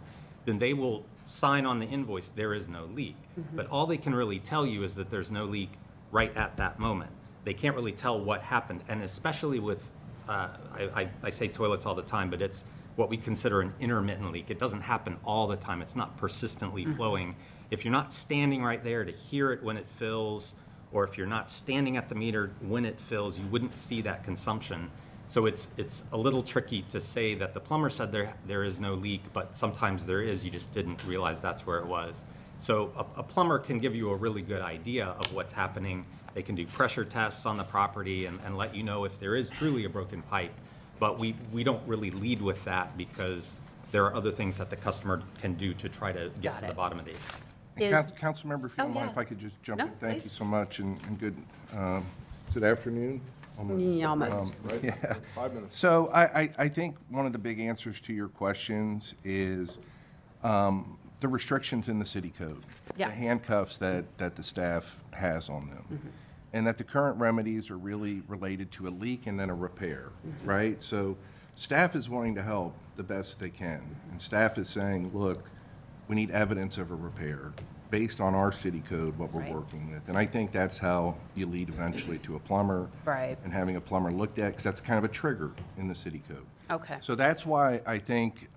[SPEAKER 4] then they will sign on the invoice, there is no leak. But all they can really tell you is that there's no leak right at that moment. They can't really tell what happened, and especially with, I say toilets all the time, but it's what we consider an intermittent leak. It doesn't happen all the time. It's not persistently flowing. If you're not standing right there to hear it when it fills, or if you're not standing at the meter when it fills, you wouldn't see that consumption. So it's a little tricky to say that the plumber said there is no leak, but sometimes there is, you just didn't realize that's where it was. So a plumber can give you a really good idea of what's happening. They can do pressure tests on the property and let you know if there is truly a broken pipe. But we don't really lead with that because there are other things that the customer can do to try to get to the bottom of the issue.
[SPEAKER 2] Councilmember, if you don't mind, if I could just jump
[SPEAKER 8] No,
[SPEAKER 2] in. Thank you
[SPEAKER 8] please.
[SPEAKER 2] so much, and good, is it afternoon?
[SPEAKER 8] Yeah, almost.
[SPEAKER 1] Right?
[SPEAKER 2] Yeah.
[SPEAKER 1] 5 minutes.
[SPEAKER 2] So I think one of the big answers to your questions is the restrictions in the city code.
[SPEAKER 8] Yeah.
[SPEAKER 2] The handcuffs that the staff has on them. And that the current remedies are really related to a leak and then a repair, right? So staff is wanting to help the best they can. And staff is saying, look, we need evidence of a repair based on our city code, what we're
[SPEAKER 8] Right.
[SPEAKER 2] working with. And I think that's how you lead eventually to a plumber.
[SPEAKER 8] Right.
[SPEAKER 2] And having a plumber looked at, because that's kind of a trigger in the city code.
[SPEAKER 8] Okay.
[SPEAKER 2] So that's why I think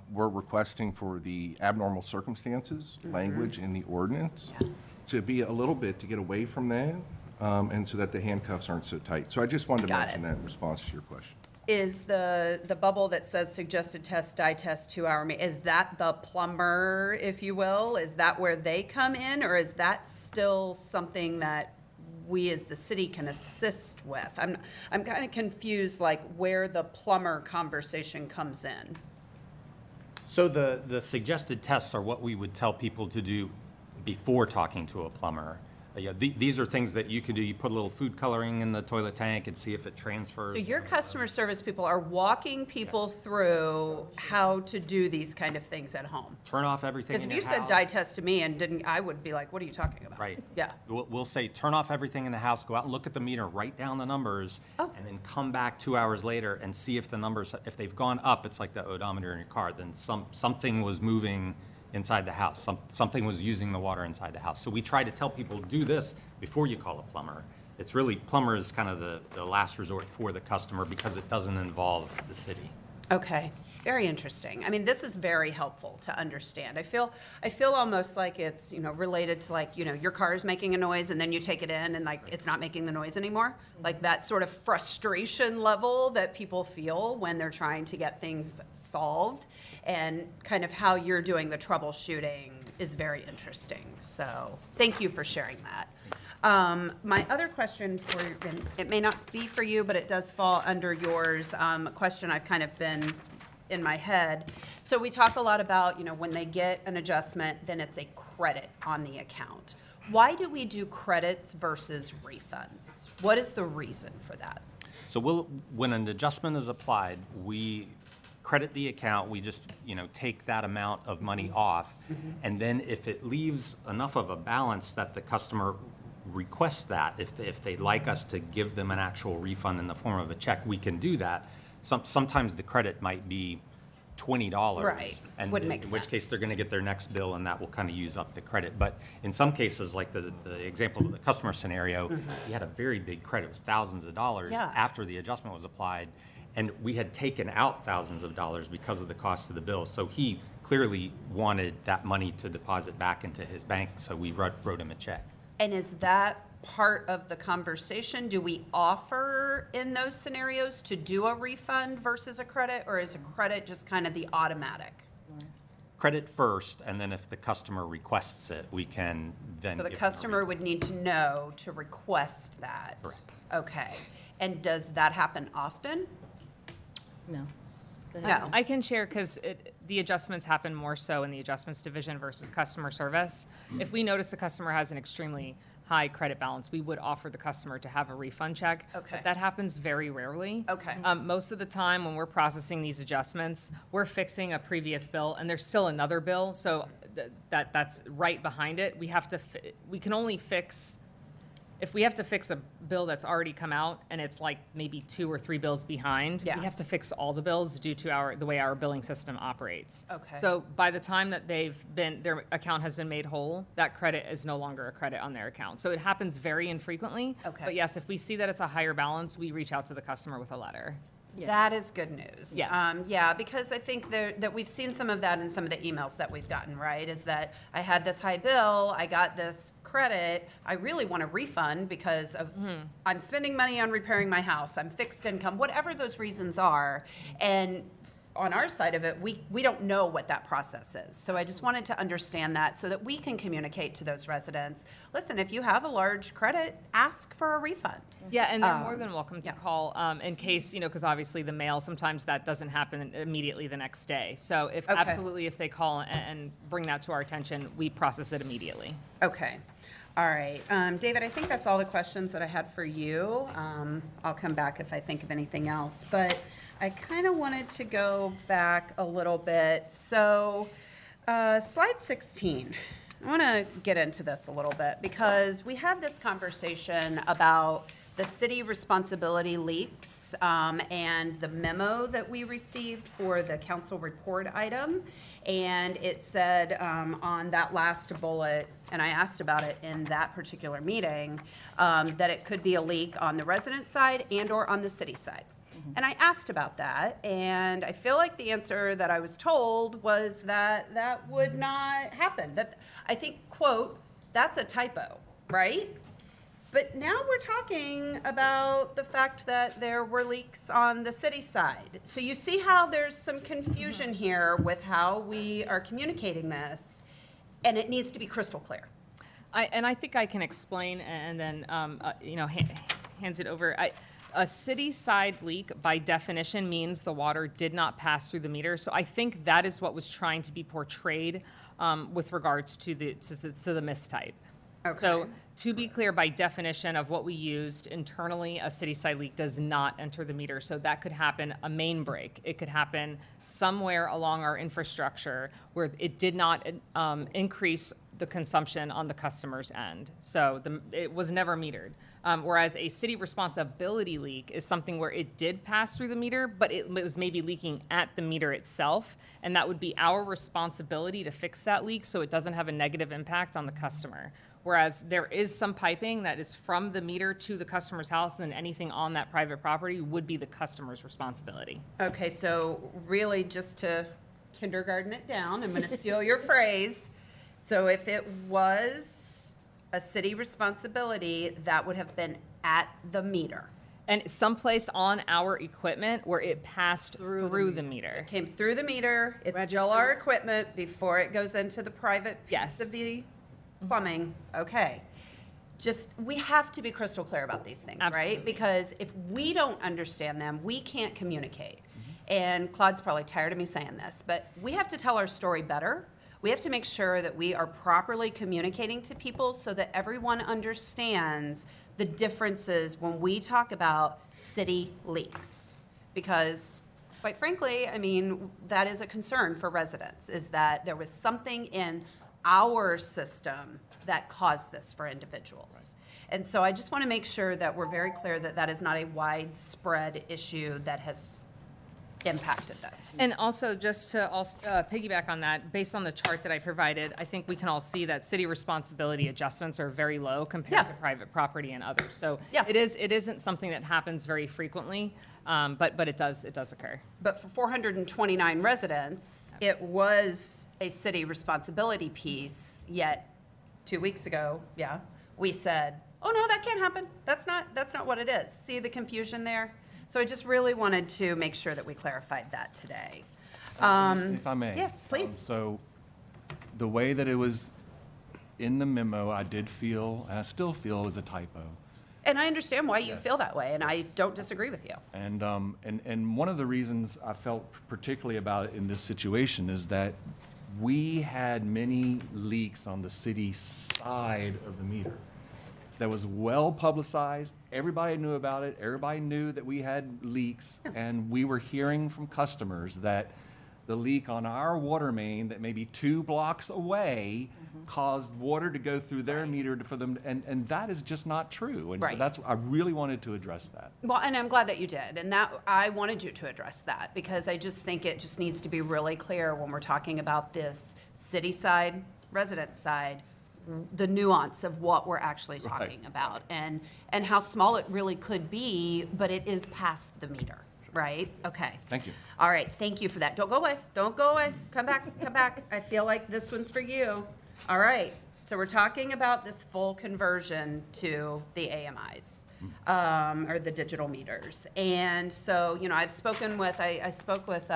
[SPEAKER 2] we're requesting for the abnormal circumstances language in the ordinance to be a little bit, to get away from that, and so that the handcuffs aren't so tight. So I just wanted to
[SPEAKER 8] Got
[SPEAKER 2] mention
[SPEAKER 8] it.
[SPEAKER 2] that in response to your question.
[SPEAKER 8] Is the bubble that says suggested test, dye test, 2-hour, is that the plumber, if you will? Is that where they come in, or is that still something that we as the city can assist with? I'm kind of confused, like where the plumber conversation comes in.
[SPEAKER 4] So the suggested tests are what we would tell people to do before talking to a plumber. These are things that you can do. You put a little food coloring in the toilet tank and see if it transfers.
[SPEAKER 8] So your customer service people are walking people through how to do these kind of things at home?
[SPEAKER 4] Turn off everything
[SPEAKER 8] Because
[SPEAKER 4] in
[SPEAKER 8] if
[SPEAKER 4] your
[SPEAKER 8] you
[SPEAKER 4] house.
[SPEAKER 8] said dye test to me and didn't, I would be like, what are you talking about?
[SPEAKER 4] Right.
[SPEAKER 8] Yeah.
[SPEAKER 4] We'll say, turn off everything in the house, go out and look at the meter, write down the numbers,
[SPEAKER 8] Oh.
[SPEAKER 4] and then come back 2 hours later and see if the numbers, if they've gone up, it's like the odometer in your car, then something was moving inside the house. Something was using the water inside the house. So we try to tell people, do this before you call a plumber. It's really, plumber is kind of the last resort for the customer because it doesn't involve the city.
[SPEAKER 8] Okay, very interesting. I mean, this is very helpful to understand. I feel almost like it's, related to like, your car is making a noise and then you take it in and like it's not making the noise anymore. Like that sort of frustration level that people feel when they're trying to get things solved, and kind of how you're doing the troubleshooting is very interesting. So thank you for sharing that. My other question for you, and it may not be for you, but it does fall under yours, a question I've kind of been in my head. So we talk a lot about, when they get an adjustment, then it's a credit on the account. Why do we do credits versus refunds? What is the reason for that?
[SPEAKER 4] So when an adjustment is applied, we credit the account, we just, take that amount of money off. And then if it leaves enough of a balance that the customer request that, if they'd like us to give them an actual refund in the form of a check, we can do that. Sometimes the credit might be $20.
[SPEAKER 8] Right.
[SPEAKER 4] And
[SPEAKER 8] Would
[SPEAKER 4] in
[SPEAKER 8] make
[SPEAKER 4] which case
[SPEAKER 8] sense.
[SPEAKER 4] they're going to get their next bill and that will kind of use up the credit. But in some cases, like the example of the customer scenario, he had a very big credit. It was thousands of dollars
[SPEAKER 8] Yeah.
[SPEAKER 4] after the adjustment was applied. And we had taken out thousands of dollars because of the cost of the bill. So he clearly wanted that money to deposit back into his bank. So we wrote him a check.
[SPEAKER 8] And is that part of the conversation? Do we offer in those scenarios to do a refund versus a credit, or is a credit just kind of the automatic?
[SPEAKER 4] Credit first, and then if the customer requests it, we can then
[SPEAKER 8] So the
[SPEAKER 4] give them a
[SPEAKER 8] customer
[SPEAKER 4] refund.
[SPEAKER 8] would need to know to request that?
[SPEAKER 4] Correct.
[SPEAKER 8] Okay. And does that happen often?
[SPEAKER 6] No.
[SPEAKER 8] No.
[SPEAKER 3] I can share because the adjustments happen more so in the adjustments division versus customer service. If we notice the customer has an extremely high credit balance, we would offer the customer to have a refund check.
[SPEAKER 8] Okay.
[SPEAKER 3] But that happens very rarely.
[SPEAKER 8] Okay.
[SPEAKER 3] Most of the time when we're processing these adjustments, we're fixing a previous bill and there's still another bill. So that's right behind it. We can only fix, if we have to fix a bill that's already come out and it's like maybe 2 or 3 bills behind,
[SPEAKER 8] Yeah.
[SPEAKER 3] we have to fix all the bills due to the way our billing system operates.
[SPEAKER 8] Okay.
[SPEAKER 3] So by the time that their account has been made whole, that credit is no longer a credit on their account. So it happens very infrequently.
[SPEAKER 8] Okay.
[SPEAKER 3] But yes, if we see that it's a higher balance, we reach out to the customer with a letter.
[SPEAKER 8] That is good news.
[SPEAKER 3] Yes.
[SPEAKER 8] Yeah, because I think that we've seen some of that in some of the emails that we've gotten, right? Is that I had this high bill, I got this credit, I really want a refund because of I'm spending money on repairing my house, I'm fixed income, whatever those reasons are. And on our side of it, we don't know what that process is. So I just wanted to understand that so that we can communicate to those residents, listen, if you have a large credit, ask for a refund.
[SPEAKER 3] Yeah, and they're more than welcome to
[SPEAKER 8] yeah.
[SPEAKER 3] call in case, because obviously the mail, sometimes that doesn't happen immediately the next day. So if
[SPEAKER 8] Okay.
[SPEAKER 3] absolutely, if they call and bring that to our attention, we process it immediately.
[SPEAKER 8] Okay. All right. David, I think that's all the questions that I had for you. I'll come back if I think of anything else. But I kind of wanted to go back a little bit. So slide 16. I want to get into this a little bit because we had this conversation about the city responsibility leaks and the memo that we received for the council report item. And it said on that last bullet, and I asked about it in that particular meeting, that it could be a leak on the resident side and or on the city side. And I asked about that, and I feel like the answer that I was told was that that would not happen. That I think, quote, that's a typo, right? But now we're talking about the fact that there were leaks on the city side. So you see how there's some confusion here with how we are communicating this, and it needs to be crystal clear.
[SPEAKER 3] I think I can explain and then, hands it over. A city side leak, by definition, means the water did not pass through the meter. So I think that is what was trying to be portrayed with regards to the mistype.
[SPEAKER 8] Okay.
[SPEAKER 3] So to be clear, by definition of what we used internally, a city side leak does not enter the meter. So that could happen a main break. It could happen somewhere along our infrastructure where it did not increase the consumption on the customer's end. So it was never metered. Whereas a city responsibility leak is something where it did pass through the meter, but it was maybe leaking at the meter itself. And that would be our responsibility to fix that leak so it doesn't have a negative impact on the customer. Whereas there is some piping that is from the meter to the customer's house, and then anything on that private property would be the customer's responsibility.
[SPEAKER 8] Okay, so really just to kindergarten it down, I'm going to steal your phrase. So if it was a city responsibility, that would have been at the meter.
[SPEAKER 3] And someplace on our equipment where it passed through the meter.
[SPEAKER 8] Came through the meter, it's still our equipment before it goes into the private piece
[SPEAKER 3] Yes.
[SPEAKER 8] of the plumbing. Okay. Just, we have to be crystal clear about these things, right?
[SPEAKER 3] Absolutely.
[SPEAKER 8] Because if we don't understand them, we can't communicate. And Claude's probably tired of me saying this, but we have to tell our story better. We have to make sure that we are properly communicating to people so that everyone understands the differences when we talk about city leaks. Because, quite frankly, I mean, that is a concern for residents, is that there was something in our system that caused this for individuals. And so I just want to make sure that we're very clear that that is not a widespread issue that has impacted this.
[SPEAKER 3] And also, just to piggyback on that, based on the chart that I provided, I think we can all see that city responsibility adjustments are very low compared to private property and others. So it isn't something that happens very frequently, but it does occur.
[SPEAKER 8] But for 429 residents, it was a city responsibility piece, yet 2 weeks ago, we said, oh no, that can't happen. That's not what it is. See the confusion there? So I just really wanted to make sure that we clarified that today.
[SPEAKER 9] If I may.
[SPEAKER 8] Yes, please.
[SPEAKER 9] So the way that it was in the memo, I did feel, and I still feel, is a typo.
[SPEAKER 8] And I understand why you feel that way, and I don't disagree with you.
[SPEAKER 9] And one of the reasons I felt particularly about it in this situation is that we had many leaks on the city side of the meter that was well publicized. Everybody knew about it. Everybody knew that we had leaks, and we were hearing from customers that the leak on our water main that may be 2 blocks away caused water to go through their meter for them, and that is just not true. And so that's, I really wanted to address that.
[SPEAKER 8] Well, and I'm glad that you did, and that I wanted you to address that, because I just think it just needs to be really clear when we're talking about this city side, resident side, the nuance of what we're actually talking about, and how small it really could be, but it is past the meter, right? Okay.
[SPEAKER 9] Thank you.
[SPEAKER 8] All right, thank you for that. Don't go away. Don't go away. Come back, come back. I feel like this one's for you. All right, so we're talking about this full conversion to the AMIs, or the digital meters. And so, you know, I spoke with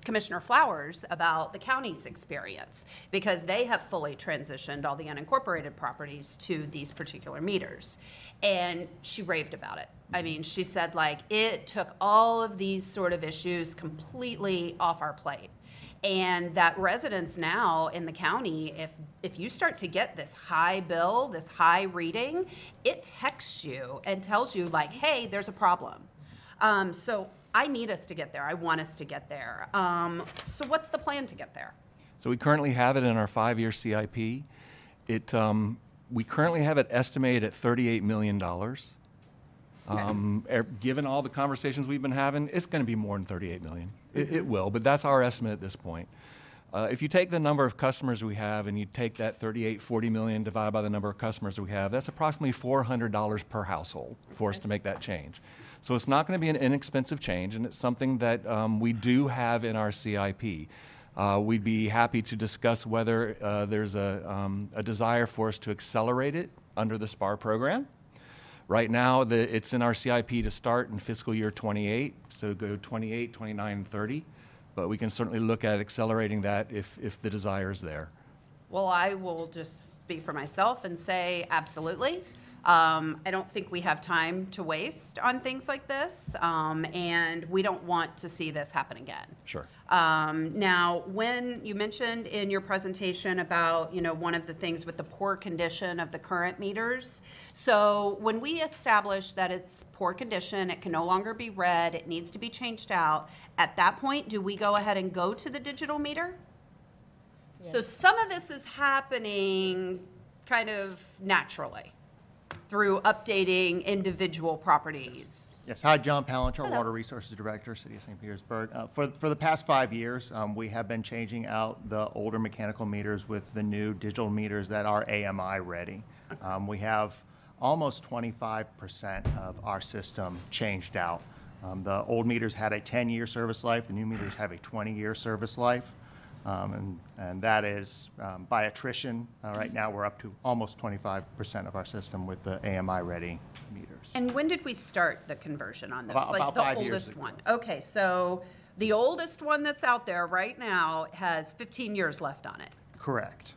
[SPEAKER 8] Commissioner Flowers about the county's experience, because they have fully transitioned all the unincorporated properties to these particular meters. And she raved about it. I mean, she said, like, it took all of these sort of issues completely off our plate. And that residents now in the county, if you start to get this high bill, this high reading, it texts you and tells you, like, hey, there's a problem. So I need us to get there. I want us to get there. So what's the plan to get there?
[SPEAKER 9] So we currently have it in our 5-year CIP. We currently have it estimated at $38 million. Given all the conversations we've been having, it's going to be more than $38 million. It will, but that's our estimate at this point. If you take the number of customers we have and you take that $40 million divided by the number of customers we have, that's approximately $400 per household for us to make that change. So it's not going to be an inexpensive change, and it's something that we do have in our CIP. We'd be happy to discuss whether there's a desire for us to accelerate it under the SPAR program. Right now, it's in our CIP to start in fiscal year 28, so go 28, 29, and 30. But we can certainly look at accelerating that if the desire is there.
[SPEAKER 8] Well, I will just speak for myself and say absolutely. I don't think we have time to waste on things like this, and we don't want to see this happen again.
[SPEAKER 9] Sure.
[SPEAKER 8] Now, when you mentioned in your presentation about, you know, one of the things with the poor condition of the current meters. So when we establish that it's poor condition, it can no longer be read, it needs to be changed out, at that point, do we go ahead and go to the digital meter? So some of this is happening kind of naturally through updating individual properties.
[SPEAKER 10] Yes, hi, John Palancher, Water Resources Director, City of St. Petersburg. For the past 5 years, we have been changing out the older mechanical meters with the new digital meters that are AMI ready. We have almost 25% of our system changed out. The old meters had a 10-year service life, the new meters have a 20-year service life. And that is by attrition. Right now, we're up to almost 25% of our system with the AMI-ready meters.
[SPEAKER 8] And when did we start the conversion on those?
[SPEAKER 10] About
[SPEAKER 8] the
[SPEAKER 10] 5 years
[SPEAKER 8] oldest
[SPEAKER 10] ago.
[SPEAKER 8] one. Okay, so the oldest one that's out there right now has 15 years left on it.
[SPEAKER 10] Correct.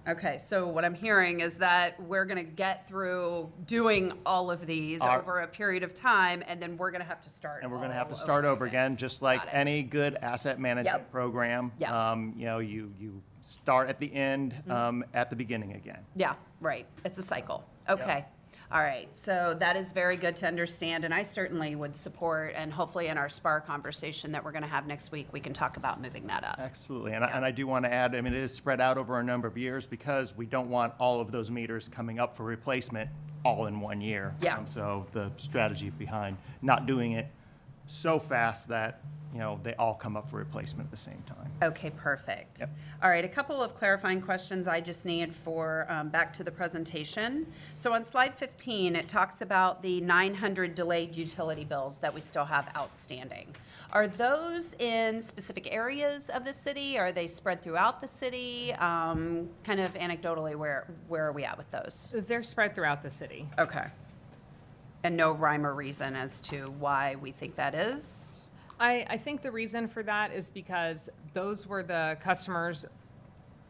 [SPEAKER 8] Okay, so what I'm hearing is that we're going to get through doing all of these over a period of time, and then we're going to have to start.
[SPEAKER 10] And we're going to have to start over again, just like
[SPEAKER 8] Got it.
[SPEAKER 10] any good asset management
[SPEAKER 8] Yep.
[SPEAKER 10] program.
[SPEAKER 8] Yep.
[SPEAKER 10] You start at the end, at the beginning again.
[SPEAKER 8] Yeah, right. It's a cycle. Okay. All right. So that is very good to understand, and I certainly would support, and hopefully in our SPAR conversation that we're going to have next week, we can talk about moving that up.
[SPEAKER 10] Absolutely. And I do want to add, I mean, it is spread out over a number of years because we don't want all of those meters coming up for replacement all in 1 year.
[SPEAKER 8] Yeah.
[SPEAKER 10] So the strategy behind not doing it so fast that, they all come up for replacement at the same time.
[SPEAKER 8] Okay, perfect.
[SPEAKER 10] Yep.
[SPEAKER 8] All right, a couple of clarifying questions I just need for back to the presentation. So on slide 15, it talks about the 900 delayed utility bills that we still have outstanding. Are those in specific areas of the city? Are they spread throughout the city? Kind of anecdotally, where are we at with those?
[SPEAKER 3] They're spread throughout the city.
[SPEAKER 8] Okay. And no rhyme or reason as to why we think that is?
[SPEAKER 3] I think the reason for that is because those were the customers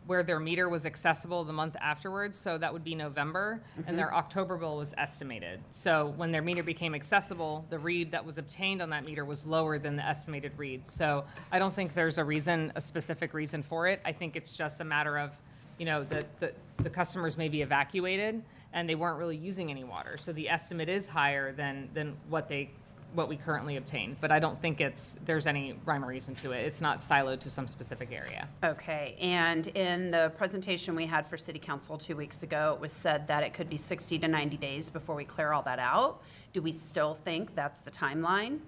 [SPEAKER 3] where their meter was accessible the month afterwards, so that would be November, and their October bill was estimated. So when their meter became accessible, the read that was obtained on that meter was lower than the estimated read. So I don't think there's a specific reason for it. I think it's just a matter of, the customers may be evacuated and they weren't really using any water. So the estimate is higher than what we currently obtain, but I don't think there's any rhyme or reason to it. It's not siloed to some specific area.
[SPEAKER 8] Okay, and in the presentation we had for City Council 2 weeks ago, it was said that it could be 60 to 90 days before we clear all that out. Do we still think that's the timeline?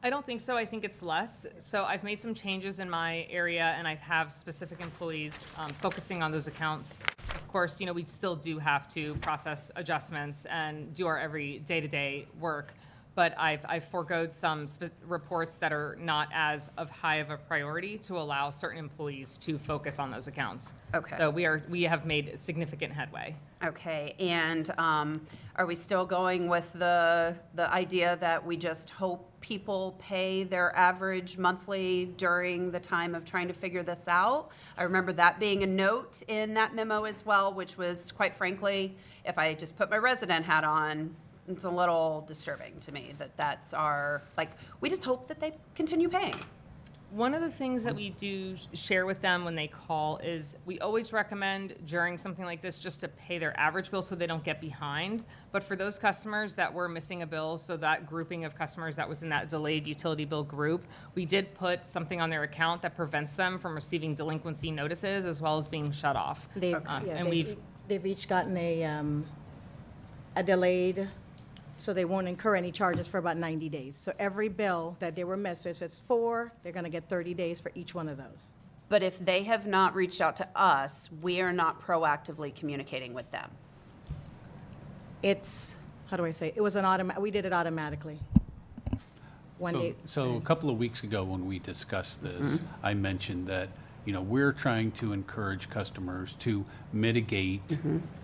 [SPEAKER 3] I don't think so. I think it's less. So I've made some changes in my area, and I have specific employees focusing on those accounts. Of course, we still do have to process adjustments and do our every day-to-day work. But I've foregoed some reports that are not as high of a priority to allow certain employees to focus on those accounts.
[SPEAKER 8] Okay.
[SPEAKER 3] So we have made significant headway.
[SPEAKER 8] Okay, and are we still going with the idea that we just hope people pay their average monthly during the time of trying to figure this out? I remember that being a note in that memo as well, which was, quite frankly, if I just put my resident hat on, it's a little disturbing to me that's we just hope that they continue paying.
[SPEAKER 3] One of the things that we do share with them when they call is we always recommend during something like this just to pay their average bill so they don't get behind. But for those customers that were missing a bill, so that grouping of customers that was in that delayed utility bill group, we did put something on their account that prevents them from receiving delinquency notices as well as being shut off.
[SPEAKER 6] They've each gotten a delayed, so they won't incur any charges for about 90 days. So every bill that they were missed, so if it's 4, they're going to get 30 days for each one of those.
[SPEAKER 8] But if they have not reached out to us, we are not proactively communicating with them.
[SPEAKER 6] It's, how do I say, it was we did it automatically.
[SPEAKER 5] So a couple of weeks ago when we discussed this, I mentioned that, we're trying to encourage customers to mitigate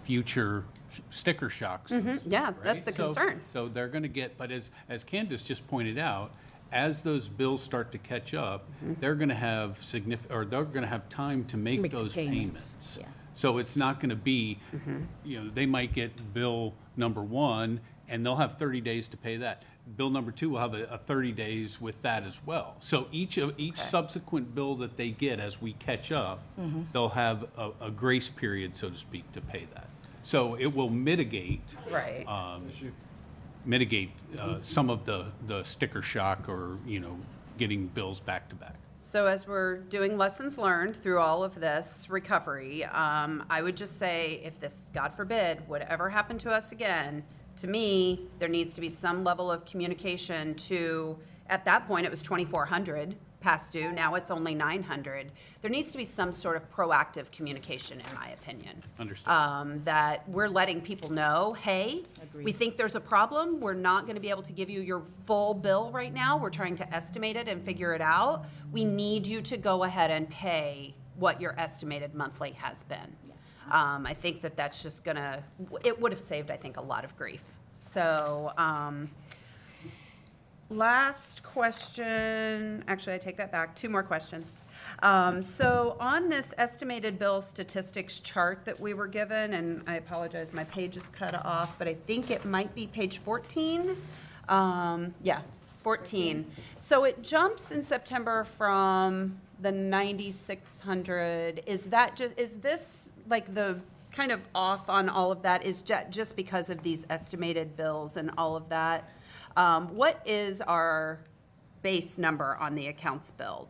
[SPEAKER 5] future sticker shocks.
[SPEAKER 8] Yeah, that's
[SPEAKER 5] right?
[SPEAKER 8] the concern.
[SPEAKER 5] So they're going to get, but as Candace just pointed out, as those bills start to catch up, they're going to have they're going to have time to make those payments.
[SPEAKER 6] Yeah.
[SPEAKER 5] So it's not going to be, they might get bill number 1 and they'll have 30 days to pay that. Bill number 2 will have a 30 days with that as well. So each subsequent bill that they get as we catch up, they'll have a grace period, so to speak, to pay that. So it will mitigate
[SPEAKER 8] Right.
[SPEAKER 5] Some of the sticker shock or getting bills back to back.
[SPEAKER 8] So as we're doing lessons learned through all of this recovery, I would just say if this, God forbid, would ever happen to us again, to me, there needs to be some level of communication to, at that point, it was 2,400 past due, now it's only 900. There needs to be some sort of proactive communication, in my opinion.
[SPEAKER 5] Understood.
[SPEAKER 8] That we're letting people know, hey, we think there's a problem. We're not going to be able to give you your full bill right now. We're trying to estimate it and figure it out. We need you to go ahead and pay what your estimated monthly has been. I think that that's just it would have saved, I think, a lot of grief. So, last question, actually, I take that back, 2 more questions. So on this estimated bill statistics chart that we were given, and I apologize, my page is cut off, but I think it might be page 14. Yeah, 14. So it jumps in September from the 9,600. Is this like the kind of off on all of that is just because of these estimated bills and all of that? What is our base number on the accounts billed?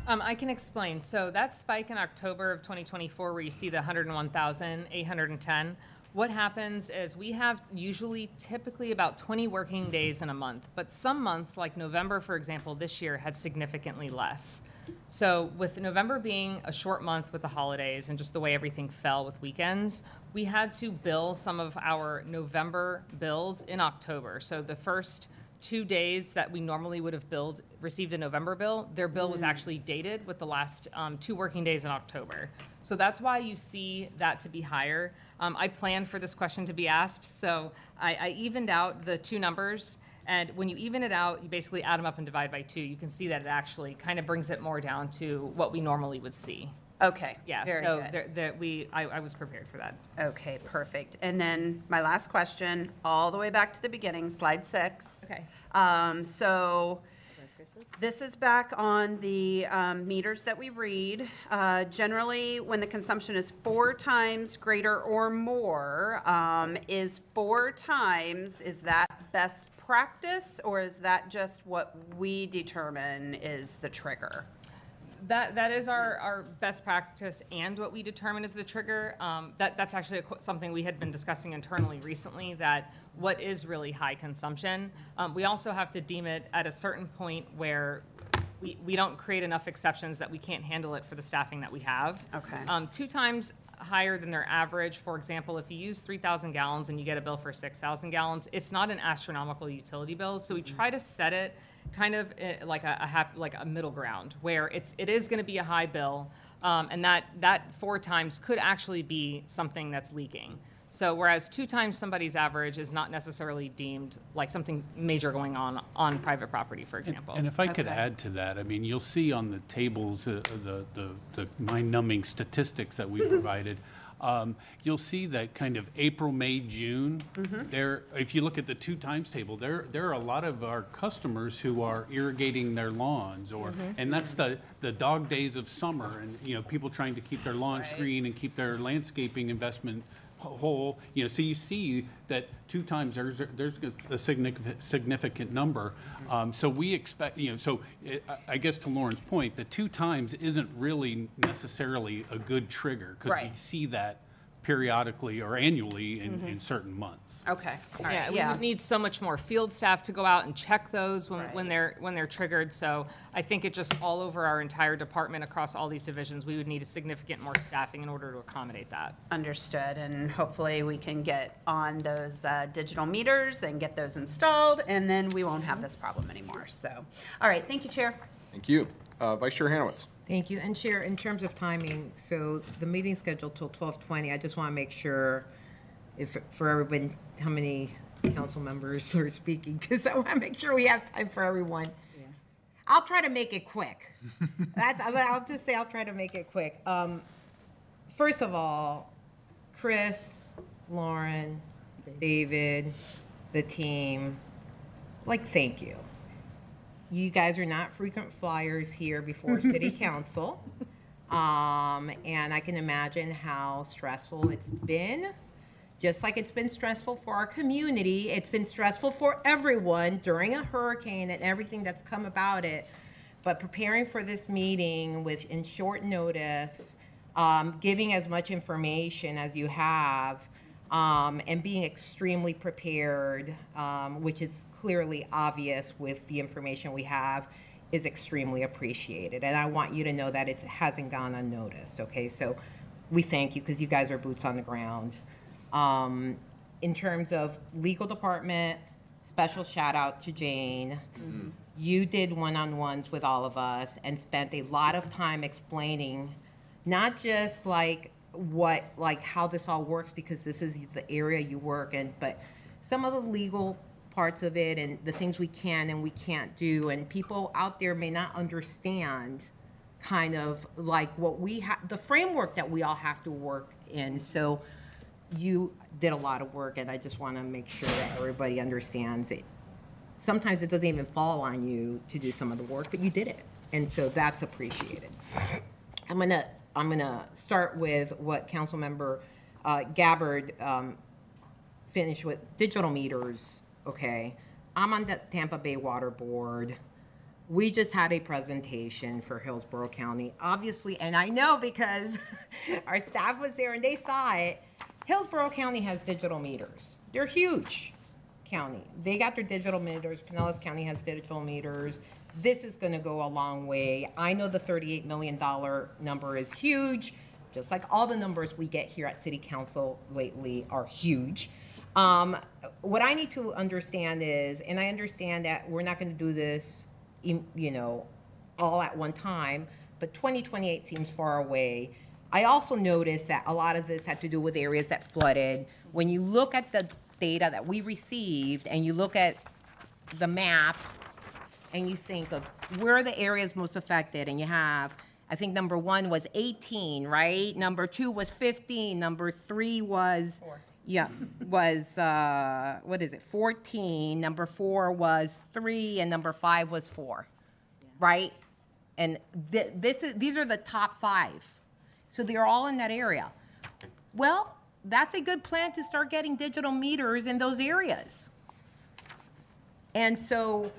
[SPEAKER 3] I can explain. So that spike in October of 2024 where you see the 101,810, what happens is we have typically about 20 working days in a month, but some months like November, for example, this year had significantly less. So with November being a short month with the holidays and just the way everything fell with weekends, we had to bill some of our November bills in October. So the first 2 days that we normally would have received a November bill, their bill was actually dated with the last 2 working days in October. So that's why you see that to be higher. I planned for this question to be asked, so I evened out the 2 numbers. And when you even it out, you basically add them up and divide by 2. You can see that it actually kind of brings it more down to what we normally would see.
[SPEAKER 8] Okay,
[SPEAKER 3] Yeah,
[SPEAKER 8] very
[SPEAKER 3] so
[SPEAKER 8] good.
[SPEAKER 3] I was prepared for that.
[SPEAKER 8] Okay, perfect. And then my last question, all the way back to the beginning, slide 6.
[SPEAKER 3] Okay.
[SPEAKER 8] So this is back on the meters that we read. Generally, when the consumption is 4 times greater or more, is 4 times, is that best practice, or is that just what we determine is the trigger?
[SPEAKER 3] That is our best practice and what we determine is the trigger. That's actually something we had been discussing internally recently, that what is really high consumption. We also have to deem it at a certain point where we don't create enough exceptions that we can't handle it for the staffing that we have.
[SPEAKER 8] Okay.
[SPEAKER 3] 2 times higher than their average. For example, if you use 3,000 gallons and you get a bill for 6,000 gallons, it's not an astronomical utility bill. So we try to set it kind of like a middle ground where it is going to be a high bill, and that 4 times could actually be something that's leaking. So whereas 2 times somebody's average is not necessarily deemed like something major going on private property, for example.
[SPEAKER 5] And if I could add to that, I mean, you'll see on the tables, the mind-numbing statistics that we provided, you'll see that kind of April, May, June, there, if you look at the 2 times table, there are a lot of our customers who are irrigating their lawns, and that's the dog days of summer, and, you know, people trying to keep their lawns green and keep their landscaping investment whole, you know, so you see that 2 times there's a significant number. So we expect, you know, so I guess to Lauren's point, the 2 times isn't really necessarily a good trigger because we see that periodically or annually in certain months.
[SPEAKER 8] Okay. All right.
[SPEAKER 3] Yeah, we would need so much more field staff to go out and check those when they're triggered. So I think it just all over our entire department across all these divisions, we would need a significant more staffing in order to accommodate that.
[SPEAKER 8] Understood, and hopefully we can get on those digital meters and get those installed, and then we won't have this problem anymore. So, all right, thank you, Chair.
[SPEAKER 1] Thank you. Vice Chair Hanowitz.
[SPEAKER 11] Thank you. And Chair, in terms of timing, so the meeting's scheduled till 12:20. I just want to make sure for everyone, how many council members are speaking, because I want to make sure we have time for everyone. Yeah. I'll try to make it quick. I'll just say I'll try to make it quick. First of all, Chris, Lauren, David, the team, thank you. You guys are not frequent flyers here before City Council. And I can imagine how stressful it's been. Just like it's been stressful for our community, it's been stressful for everyone during a hurricane and everything that's come about it. but preparing for this meeting with, in short notice, giving as much information as you have, and being extremely prepared, which is clearly obvious with the information we have, is extremely appreciated. And I want you to know that it hasn't gone unnoticed, okay? So we thank you because you guys are boots on the ground. In terms of legal department, special shout out to Jane. You did one-on-ones with all of us and spent a lot of time explaining not just like how this all works, because this is the area you work in, but some of the legal parts of it and the things we can and we can't do. And people out there may not understand kind of like what we have, the framework that we all have to work in. So you did a lot of work, and I just want to make sure that everybody understands it. Sometimes it doesn't even fall on you to do some of the work, but you did it. And so that's appreciated. I'm gonna start with what Councilmember Gabbard finished with, digital meters, okay? I'm on the Tampa Bay Water Board. We just had a presentation for Hillsborough County, obviously, and I know because our staff was there and they saw it. Hillsborough County has digital meters. They're huge county. They got their digital meters. Pinellas County has digital meters. This is going to go a long way. I know the $38 million number is huge, just like all the numbers we get here at City Council lately are huge. What I need to understand is, and I understand that we're not going to do this, you know, all at one time, but 2028 seems far away. I also noticed that a lot of this had to do with areas that flooded. When you look at the data that we received and you look at the map and you think of where are the areas most affected, and you have, I think number 1 was 18, right? Number 2 was 15. Number 3 was, 4. Yeah, was, what is it, 14. Number 4 was 3, and number 5 was 4, right? And these are the top 5. So they're all in that area. Well, that's a good plan to start getting digital meters in those areas. And so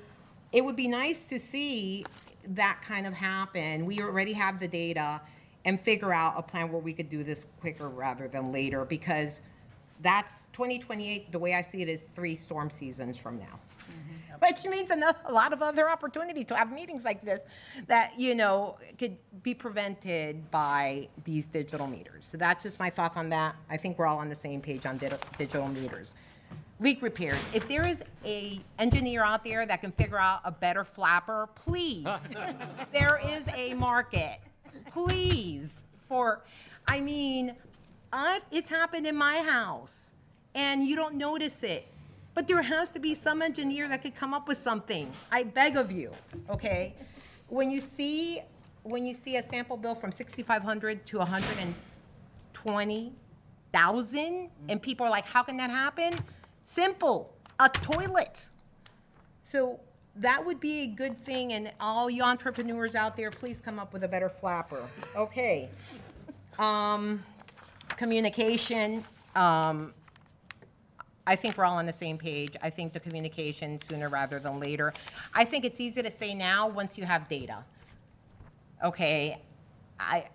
[SPEAKER 11] it would be nice to see that kind of happen. We already have the data, and figure out a plan where we could do this quicker rather than later, because that's 2028, the way I see it, is 3 storm seasons from now. Which means a lot of other opportunities to have meetings like this that, you know, could be prevented by these digital meters. So that's just my thoughts on that. I think we're all on the same page on digital meters. Leak repairs. If there is a engineer out there that can figure out a better flapper, please. There is a market. Please. I mean, it's happened in my house, and you don't notice it. But there has to be some engineer that could come up with something. I beg of you, okay? When you see a sample bill from $6,500 to $120,000, and people are like, how can that happen? Simple, a toilet. So that would be a good thing, and all you entrepreneurs out there, please come up with a better flapper. Okay. Communication. I think we're all on the same page. I think the communication sooner rather than later. I think it's easy to say now once you have data. Okay, I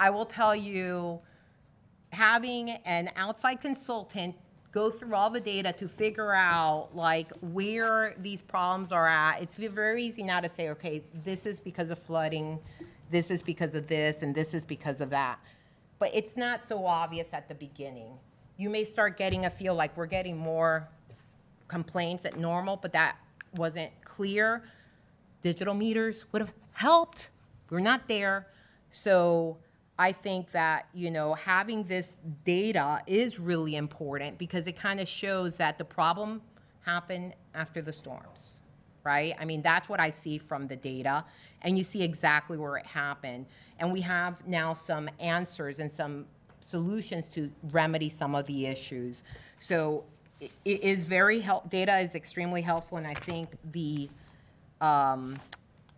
[SPEAKER 11] will tell you, having an outside consultant go through all the data to figure out like where these problems are at, it's very easy now to say, okay, this is because of flooding, this is because of this, and this is because of that. But it's not so obvious at the beginning. You may start getting a feel like we're getting more complaints than normal, but that wasn't clear. Digital meters would have helped. We're not there. So I think that, you know, having this data is really important, because it kind of shows that the problem happened after the storms, right? I mean, that's what I see from the data, and you see exactly where it happened. And we have now some answers and some solutions to remedy some of the issues. So it is data is extremely helpful, and I think the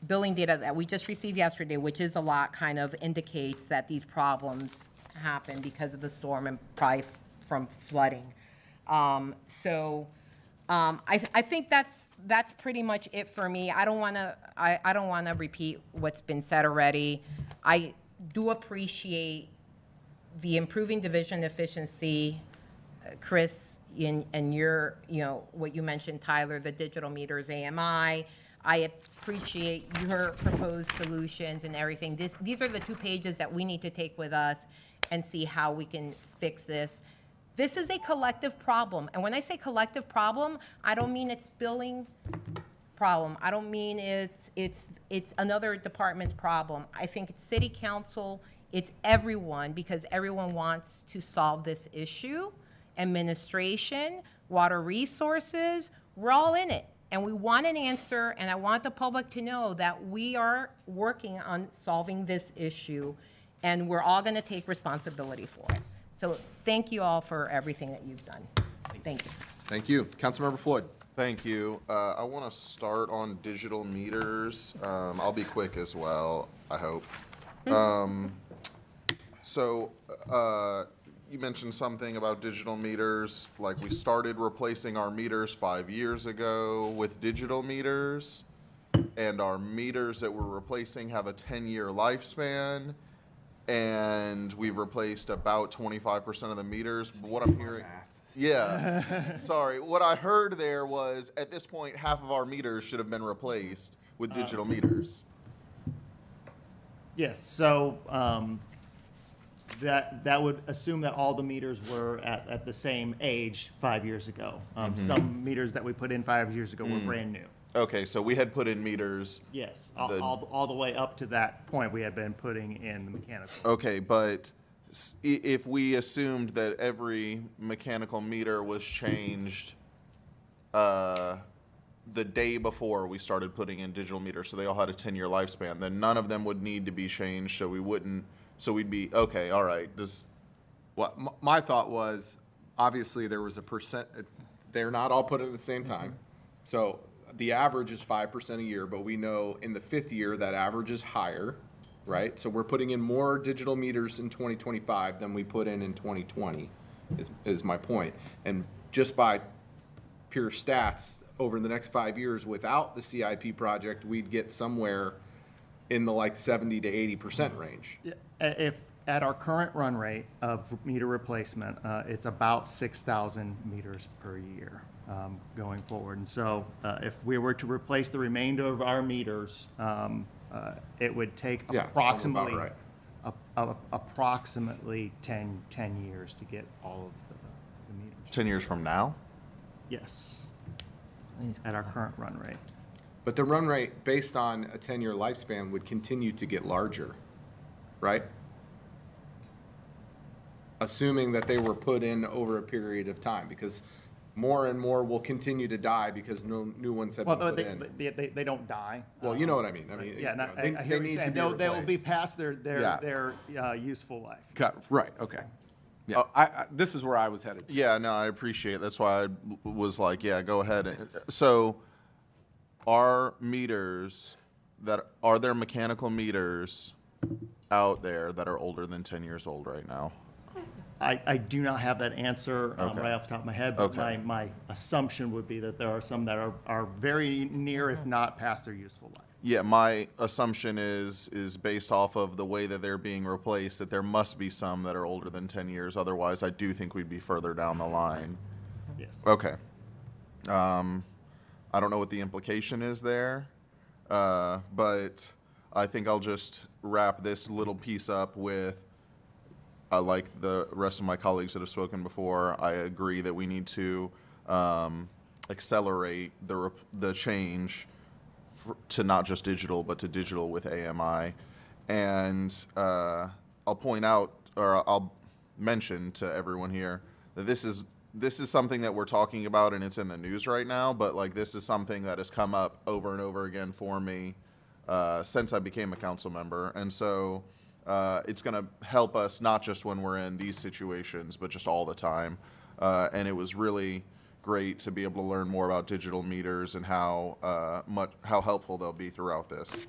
[SPEAKER 11] billing data that we just received yesterday, which is a lot, kind of indicates that these problems happen because of the storm and probably from flooding. I think that's pretty much it for me. I don't want to repeat what's been said already. I do appreciate the improving division efficiency, Chris, and your, what you mentioned, Tyler, the digital meters, AMI. I appreciate your proposed solutions and everything. These are the 2 pages that we need to take with us and see how we can fix this. This is a collective problem. And when I say collective problem, I don't mean it's billing problem. I don't mean it's another department's problem. I think it's city council, it's everyone, because everyone wants to solve this issue. Administration, water resources, we're all in it. And we want an answer, and I want the public to know that we are working on solving this issue, and we're all going to take responsibility for it. So thank you all for everything that you've done. Thank you.
[SPEAKER 1] Thank you. Councilmember Floyd.
[SPEAKER 12] Thank you. I want to start on digital meters. I'll be quick as well, I hope. You mentioned something about digital meters, like we started replacing our meters 5 years ago with digital meters, and our meters that we're replacing have a 10-year lifespan, and we've replaced about 25% of the meters. But what I'm hearing, sorry, what I heard there was at this point, half of our meters should have been replaced with digital meters.
[SPEAKER 10] Yes, so that would assume that all the meters were at the same age 5 years ago. Some meters that we put in 5 years ago were brand new.
[SPEAKER 12] Okay, so we had put in meters.
[SPEAKER 10] Yes, all the way up to that point, we had been putting in the mechanical.
[SPEAKER 12] Okay, but if we assumed that every mechanical meter was changed the day before we started putting in digital meters, so they all had a 10-year lifespan, then none of them would need to be changed, so we'd be, okay, all right.
[SPEAKER 1] My thought was, obviously, there was a percent, they're not all put at the same time. So the average is 5% a year, but we know in the 5th year that average is higher, right? So we're putting in more digital meters in 2025 than we put in 2020, is my point. And just by pure stats, over the next 5 years, without the CIP project, we'd get somewhere in the 70 to 80% range.
[SPEAKER 10] If at our current run rate of meter replacement, it's about 6,000 meters per year going forward. And so if we were to replace the remainder of our meters, it would take approximately approximately 10 years to get all of the meters.
[SPEAKER 12] 10 years from now?
[SPEAKER 10] Yes, at our current run rate.
[SPEAKER 1] But the run rate, based on a 10-year lifespan, would continue to get larger, right? Assuming that they were put in over a period of time, because more and more will continue to die because no new ones have been put in.
[SPEAKER 10] They don't die.
[SPEAKER 1] Well, you know what I mean.
[SPEAKER 10] They need to be they will be past their useful life.
[SPEAKER 1] Right. Okay. Yeah. This is where I was headed.
[SPEAKER 12] Yeah. No, I appreciate it. That's why I was like, yeah, go ahead. So, are there mechanical meters out there that are older than 10 years old right now?
[SPEAKER 10] I do not have that answer right off the top of my head, but
[SPEAKER 12] Okay.
[SPEAKER 10] my assumption would be that there are some that are very near, if not past their useful life.
[SPEAKER 12] Yeah, my assumption is based off of the way that they're being replaced, that there must be some that are older than 10 years. Otherwise, I do think we'd be further down the line.
[SPEAKER 10] Yes.
[SPEAKER 12] Okay. I don't know what the implication is there, but I think I'll just wrap this little piece up with, like the rest of my colleagues that have spoken before, I agree that we need to accelerate the change to not just digital, but to digital with AMI. And I'll point out, or I'll mention to everyone here, that this is something that we're talking about and it's in the news right now, but like this is something that has come up over and over again for me since I became a council member. And so it's going to help us not just when we're in these situations, but just all the time. And it was really great to be able to learn more about digital meters and how helpful they'll be throughout this.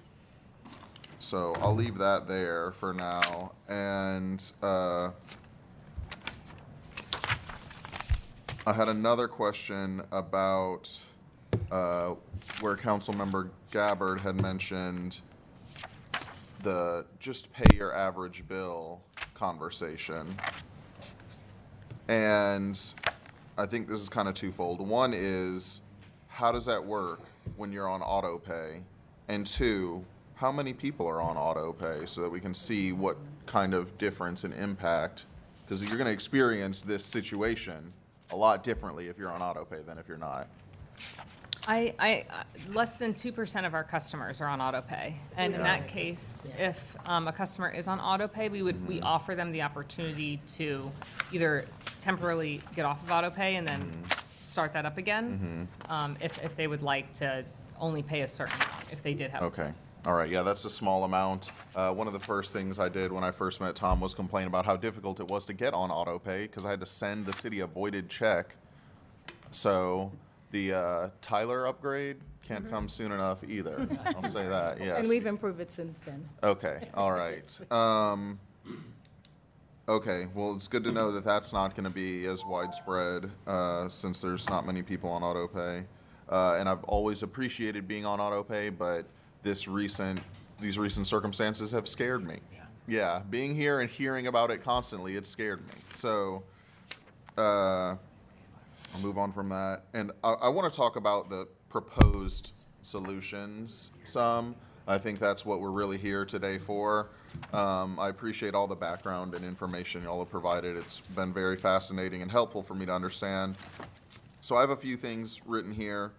[SPEAKER 12] So I'll leave that there for now. And I had another question about where Councilmember Gabbard had mentioned the just pay your average bill conversation. And I think this is kind of twofold. One is, how does that work when you're on auto pay? And two, how many people are on auto pay so that we can see what kind of difference and impact, because you're going to experience this situation a lot differently if you're on auto pay than if you're not.
[SPEAKER 3] Less than 2% of our customers are on auto pay. And in that case, if a customer is on auto pay, we offer them the opportunity to either temporarily get off of auto pay and then start that up again, if they would like to only pay a certain amount, if they did have.
[SPEAKER 12] Okay. All right. Yeah, that's a small amount. One of the first things I did when I first met Tom was complain about how difficult it was to get on auto pay because I had to send the city a voided check. So the Tyler upgrade can't come soon enough either. I'll say that. Yes.
[SPEAKER 6] And we've improved it since then.
[SPEAKER 12] Okay. All right. Okay. Well, it's good to know that that's not going to be as widespread since there's not many people on auto pay. And I've always appreciated being on auto pay, but these recent circumstances have scared me. Yeah, being here and hearing about it constantly, it scared me. So I'll move on from that. And I want to talk about the proposed solutions some. I think that's what we're really here today for. I appreciate all the background and information y'all have provided. It's been very fascinating and helpful for me to understand. So I have a few things written here.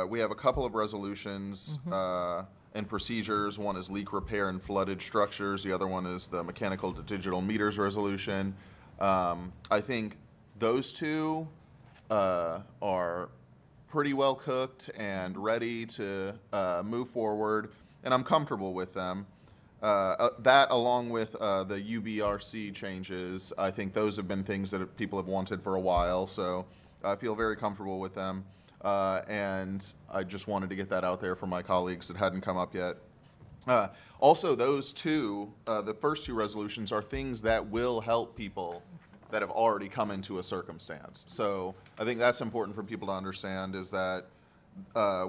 [SPEAKER 12] We have a couple of resolutions and procedures. One is leak repair and flooded structures. The other one is the mechanical to digital meters resolution. I think those two are pretty well cooked and ready to move forward, and I'm comfortable with them. That, along with the UBRC changes, I think those have been things that people have wanted for a while, so I feel very comfortable with them. And I just wanted to get that out there for my colleagues that hadn't come up yet. Also, those two, the first two resolutions, are things that will help people that have already come into a circumstance. So I think that's important for people to understand, is that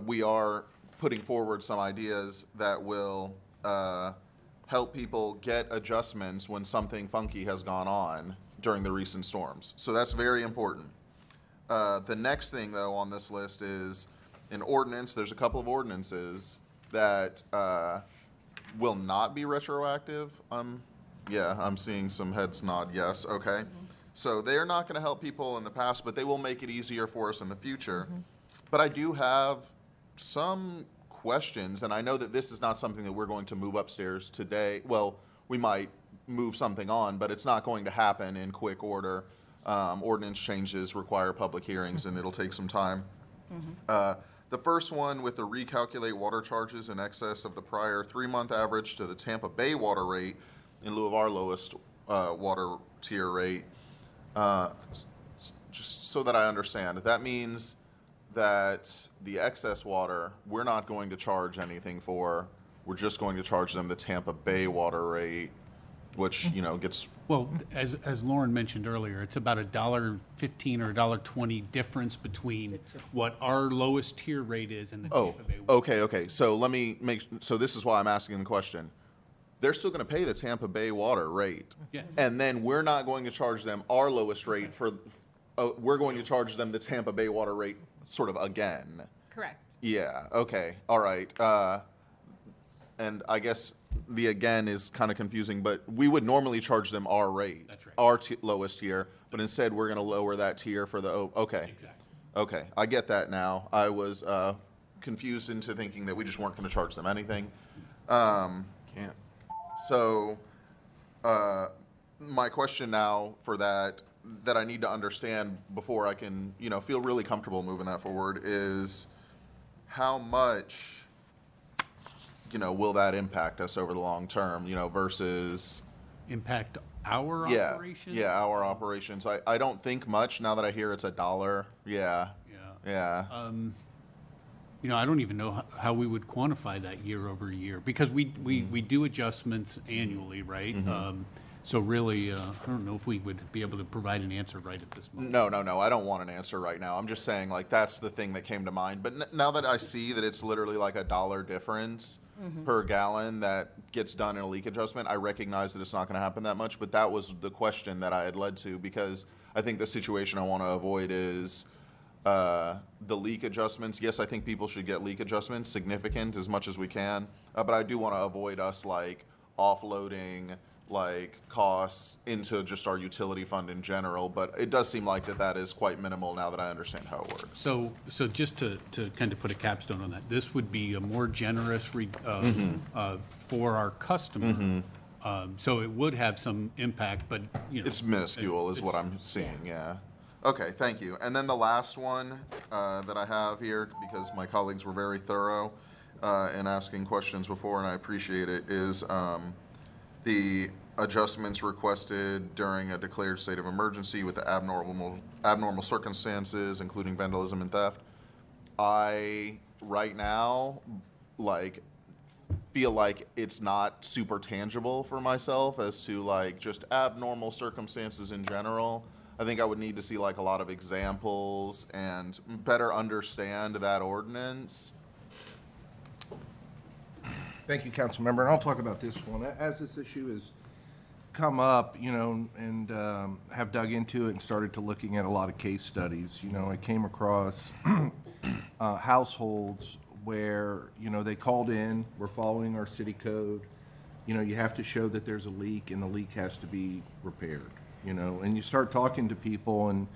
[SPEAKER 12] we are putting forward some ideas that will help people get adjustments when something funky has gone on during the recent storms. So that's very important. The next thing, though, on this list is an ordinance. There's a couple of ordinances that will not be retroactive. Yeah, I'm seeing some heads nod yes. Okay. So they're not going to help people in the past, but they will make it easier for us in the future. But I do have some questions, and I know that this is not something that we're going to move upstairs today. Well, we might move something on, but it's not going to happen in quick order. Ordinance changes require public hearings, and it'll take some time. The first one, with the recalculate water charges in excess of the prior 3-month average to the Tampa Bay water rate in lieu of our lowest water tier rate. Just so that I understand, that means that the excess water, we're not going to charge anything for. We're just going to charge them the Tampa Bay water rate, which, you know, gets...
[SPEAKER 5] Well, as Lauren mentioned earlier, it's about $1.15 or $1.20 difference between what our lowest tier rate is and the Tampa Bay water.
[SPEAKER 12] Okay. So let me so this is why I'm asking the question. They're still going to pay the Tampa Bay water rate.
[SPEAKER 5] Yes.
[SPEAKER 12] And then we're not going to charge them our lowest rate for, we're going to charge them the Tampa Bay water rate sort of again.
[SPEAKER 3] Correct.
[SPEAKER 12] Yeah, okay, all right. And I guess the again is kind of confusing, but we would normally charge them our rate.
[SPEAKER 5] That's right.
[SPEAKER 12] Our lowest tier, but instead we're going to lower that tier for the, okay.
[SPEAKER 5] Exactly.
[SPEAKER 12] Okay, I get that now. I was confused into thinking that we just weren't going to charge them anything.
[SPEAKER 1] Can't.
[SPEAKER 12] So, my question now for that I need to understand before I can, you know, feel really comfortable moving that forward is how much, you know, will that impact us over the long term, you know, versus...
[SPEAKER 5] Impact our
[SPEAKER 12] Yeah,
[SPEAKER 5] operation?
[SPEAKER 12] yeah, our operations. I don't think much now that I hear it's $1. Yeah. Yeah.
[SPEAKER 5] You know, I don't even know how we would quantify that year over year, because we do adjustments annually, right? So really, I don't know if we would be able to provide an answer right at this moment.
[SPEAKER 12] No. I don't want an answer right now. I'm just saying, like, that's the thing that came to mind. But now that I see that it's literally like $1 difference per gallon that gets done in a leak adjustment, I recognize that it's not going to happen that much. But that was the question that I had led to, because I think the situation I want to avoid is the leak adjustments. Yes, I think people should get leak adjustments, significant as much as we can. But I do want to avoid us, like, offloading like costs into just our utility fund in general, but it does seem like that is quite minimal now that I understand how it works.
[SPEAKER 5] So just to kind of put a capstone on that, this would be a more generous for our customer. So it would have some impact, but, you know.
[SPEAKER 12] It's minuscule is what I'm seeing, yeah. Okay, thank you. And then the last one that I have here, because my colleagues were very thorough in asking questions before, and I appreciate it, is the adjustments requested during a declared state of emergency with the abnormal circumstances, including vandalism and theft. I, right now, like, feel like it's not super tangible for myself as to, like, just abnormal circumstances in general. I think I would need to see, like, a lot of examples and better understand that ordinance.
[SPEAKER 2] Thank you, Councilmember, and I'll talk about this one. As this issue has come up, you know, and have dug into it and started to looking at a lot of case studies, you know, I came across households where, you know, they called in, we're following our city code, you know, you have to show that there's a leak and the leak has to be repaired, you know, and you start talking to people and,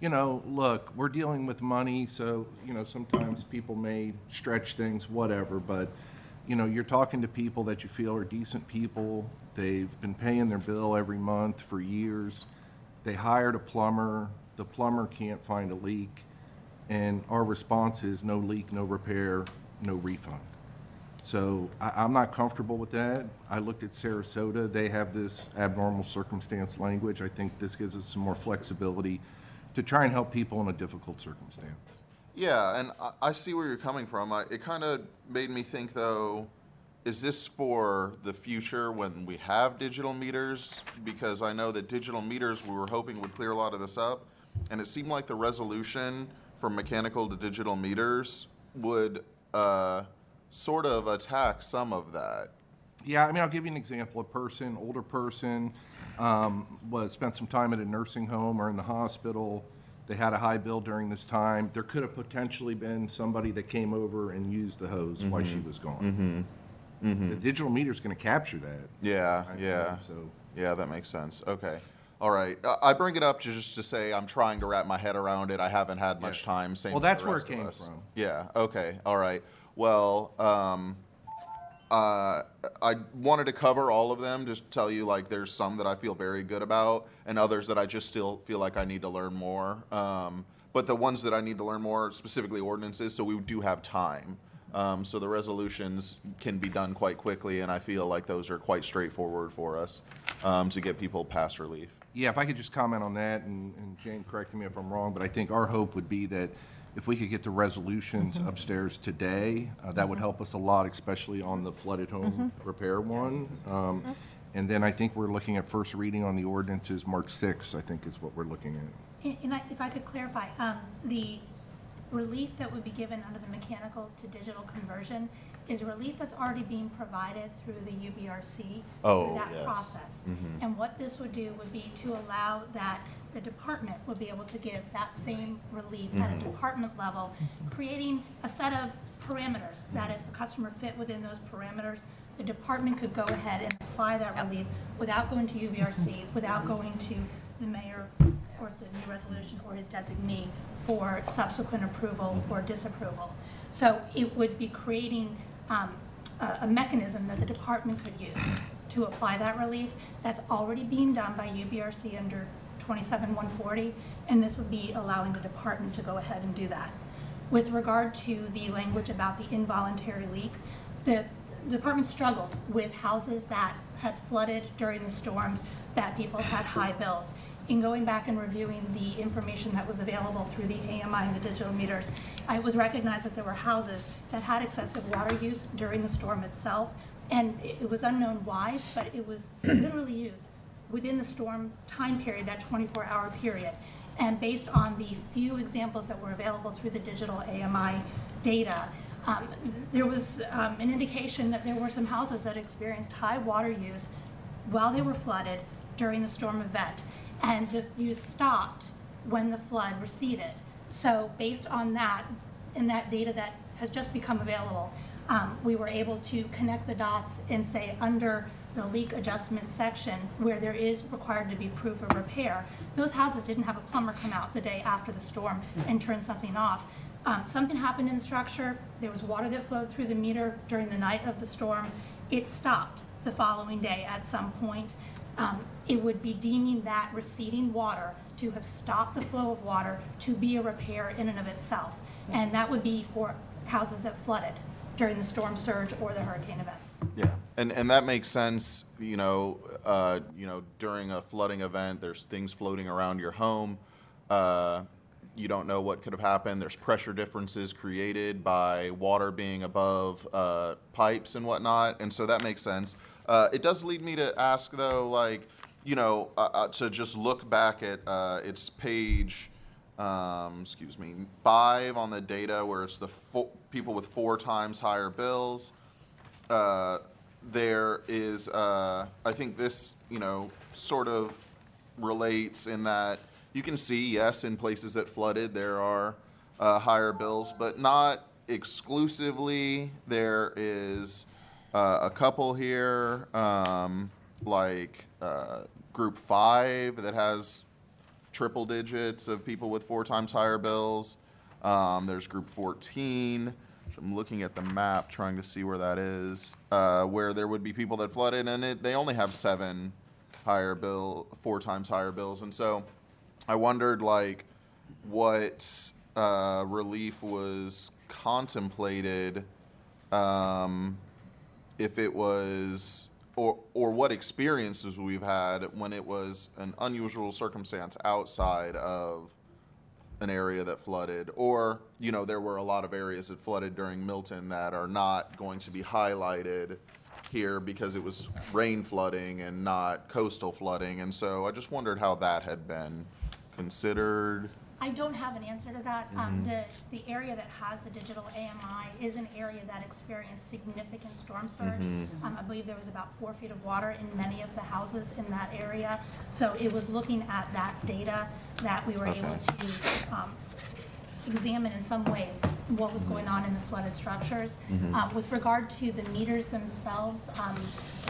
[SPEAKER 2] you know, look, we're dealing with money, so, you know, sometimes people may stretch things, whatever, but you know, you're talking to people that you feel are decent people. They've been paying their bill every month for years. They hired a plumber. The plumber can't find a leak. And our response is no leak, no repair, no refund. So I'm not comfortable with that. I looked at Sarasota. They have this abnormal circumstance language. I think this gives us some more flexibility to try and help people in a difficult circumstance.
[SPEAKER 12] Yeah, and I see where you're coming from. It kind of made me think, though, is this for the future when we have digital meters? Because I know that digital meters we were hoping would clear a lot of this up, and it seemed like the resolution from mechanical to digital meters would sort of attack some of that.
[SPEAKER 2] Yeah, I mean, I'll give you an example. A person, older person, spent some time at a nursing home or in the hospital. They had a high bill during this time. There could have potentially been somebody that came over and used the hose while she was gone. The digital meter is going to capture that.
[SPEAKER 12] Yeah, yeah, that makes sense. Okay. All right. I bring it up just to say I'm trying to wrap my head around it. I haven't had much time. Same
[SPEAKER 2] well,
[SPEAKER 12] for
[SPEAKER 2] that's
[SPEAKER 12] the
[SPEAKER 2] where
[SPEAKER 12] rest
[SPEAKER 2] it came
[SPEAKER 12] of us.
[SPEAKER 2] from.
[SPEAKER 12] Yeah. Okay. All right. Well, I wanted to cover all of them, just tell you, like, there's some that I feel very good about and others that I just still feel like I need to learn more. But the ones that I need to learn more, specifically ordinances, so we do have time. So the resolutions can be done quite quickly, and I feel like those are quite straightforward for us to get people past relief.
[SPEAKER 2] Yeah, if I could just comment on that, and Jane, correct me if I'm wrong, but I think our hope would be that if we could get the resolutions upstairs today, that would help us a lot, especially on the flooded home repair one. And then I think we're looking at first reading on the ordinances March 6th, I think is what we're looking at.
[SPEAKER 13] And if I could clarify, the relief that would be given under the mechanical to digital conversion is relief that's already being provided through the UBRC through that process. And what this would do would be to allow that the department would be able to give that same relief at a department level, creating a set of parameters that if the customer fit within those parameters, the department could go ahead and apply that relief without going to UBRC, without going to the mayor or the new resolution or his designee for subsequent approval or disapproval. So it would be creating a mechanism that the department could use to apply that relief. That's already being done by UBRC under 27-140, and this would be allowing the department to go ahead and do that. With regard to the language about the involuntary leak, the department struggled with houses that had flooded during the storms, that people had high bills. In going back and reviewing the information that was available through the AMI and the digital meters, it was recognized that there were houses that had excessive water use during the storm itself, and it was unknown why, but it was literally used within the storm time period, that 24-hour period. And based on the few examples that were available through the digital AMI data, there was an indication that there were some houses that experienced high water use while they were flooded during the storm event. And the use stopped when the flood receded. So based on that, and that data that has just become available, we were able to connect the dots and say under the leak adjustment section where there is required to be proof of repair, those houses didn't have a plumber come out the day after the storm and turn something off. Something happened in the structure. There was water that flowed through the meter during the night of the storm. It stopped the following day at some point. It would be deeming that receding water to have stopped the flow of water to be a repair in and of itself. And that would be for houses that flooded during the storm surge or the hurricane events.
[SPEAKER 12] Yeah, and that makes sense. During a flooding event, there's things floating around your home. You don't know what could have happened. There's pressure differences created by water being above pipes and whatnot, and so that makes sense. It does lead me to ask, though, to just look back at its page, 5 on the data where it's the people with 4 times higher bills. There is, I think this, sort of relates in that you can see, yes, in places that flooded, there are higher bills, but not exclusively. There is a couple here, group 5 that has triple digits of people with 4 times higher bills. There's group 14. I'm looking at the map trying to see where that is, where there would be people that flooded, and they only have 4 times higher bills. And so I wondered, what relief was contemplated, if it was, or what experiences we've had when it was an unusual circumstance outside of an area that flooded, or there were a lot of areas that flooded during Milton that are not going to be highlighted here because it was rain flooding and not coastal flooding. And so I just wondered how that had been considered.
[SPEAKER 13] I don't have an answer to that. The area that has the digital AMI is an area that experienced significant storm surge. I believe there was about 4 feet of water in many of the houses in that area. So it was looking at that data that we were able to examine in some ways what was going on in the flooded structures. With regard to the meters themselves, I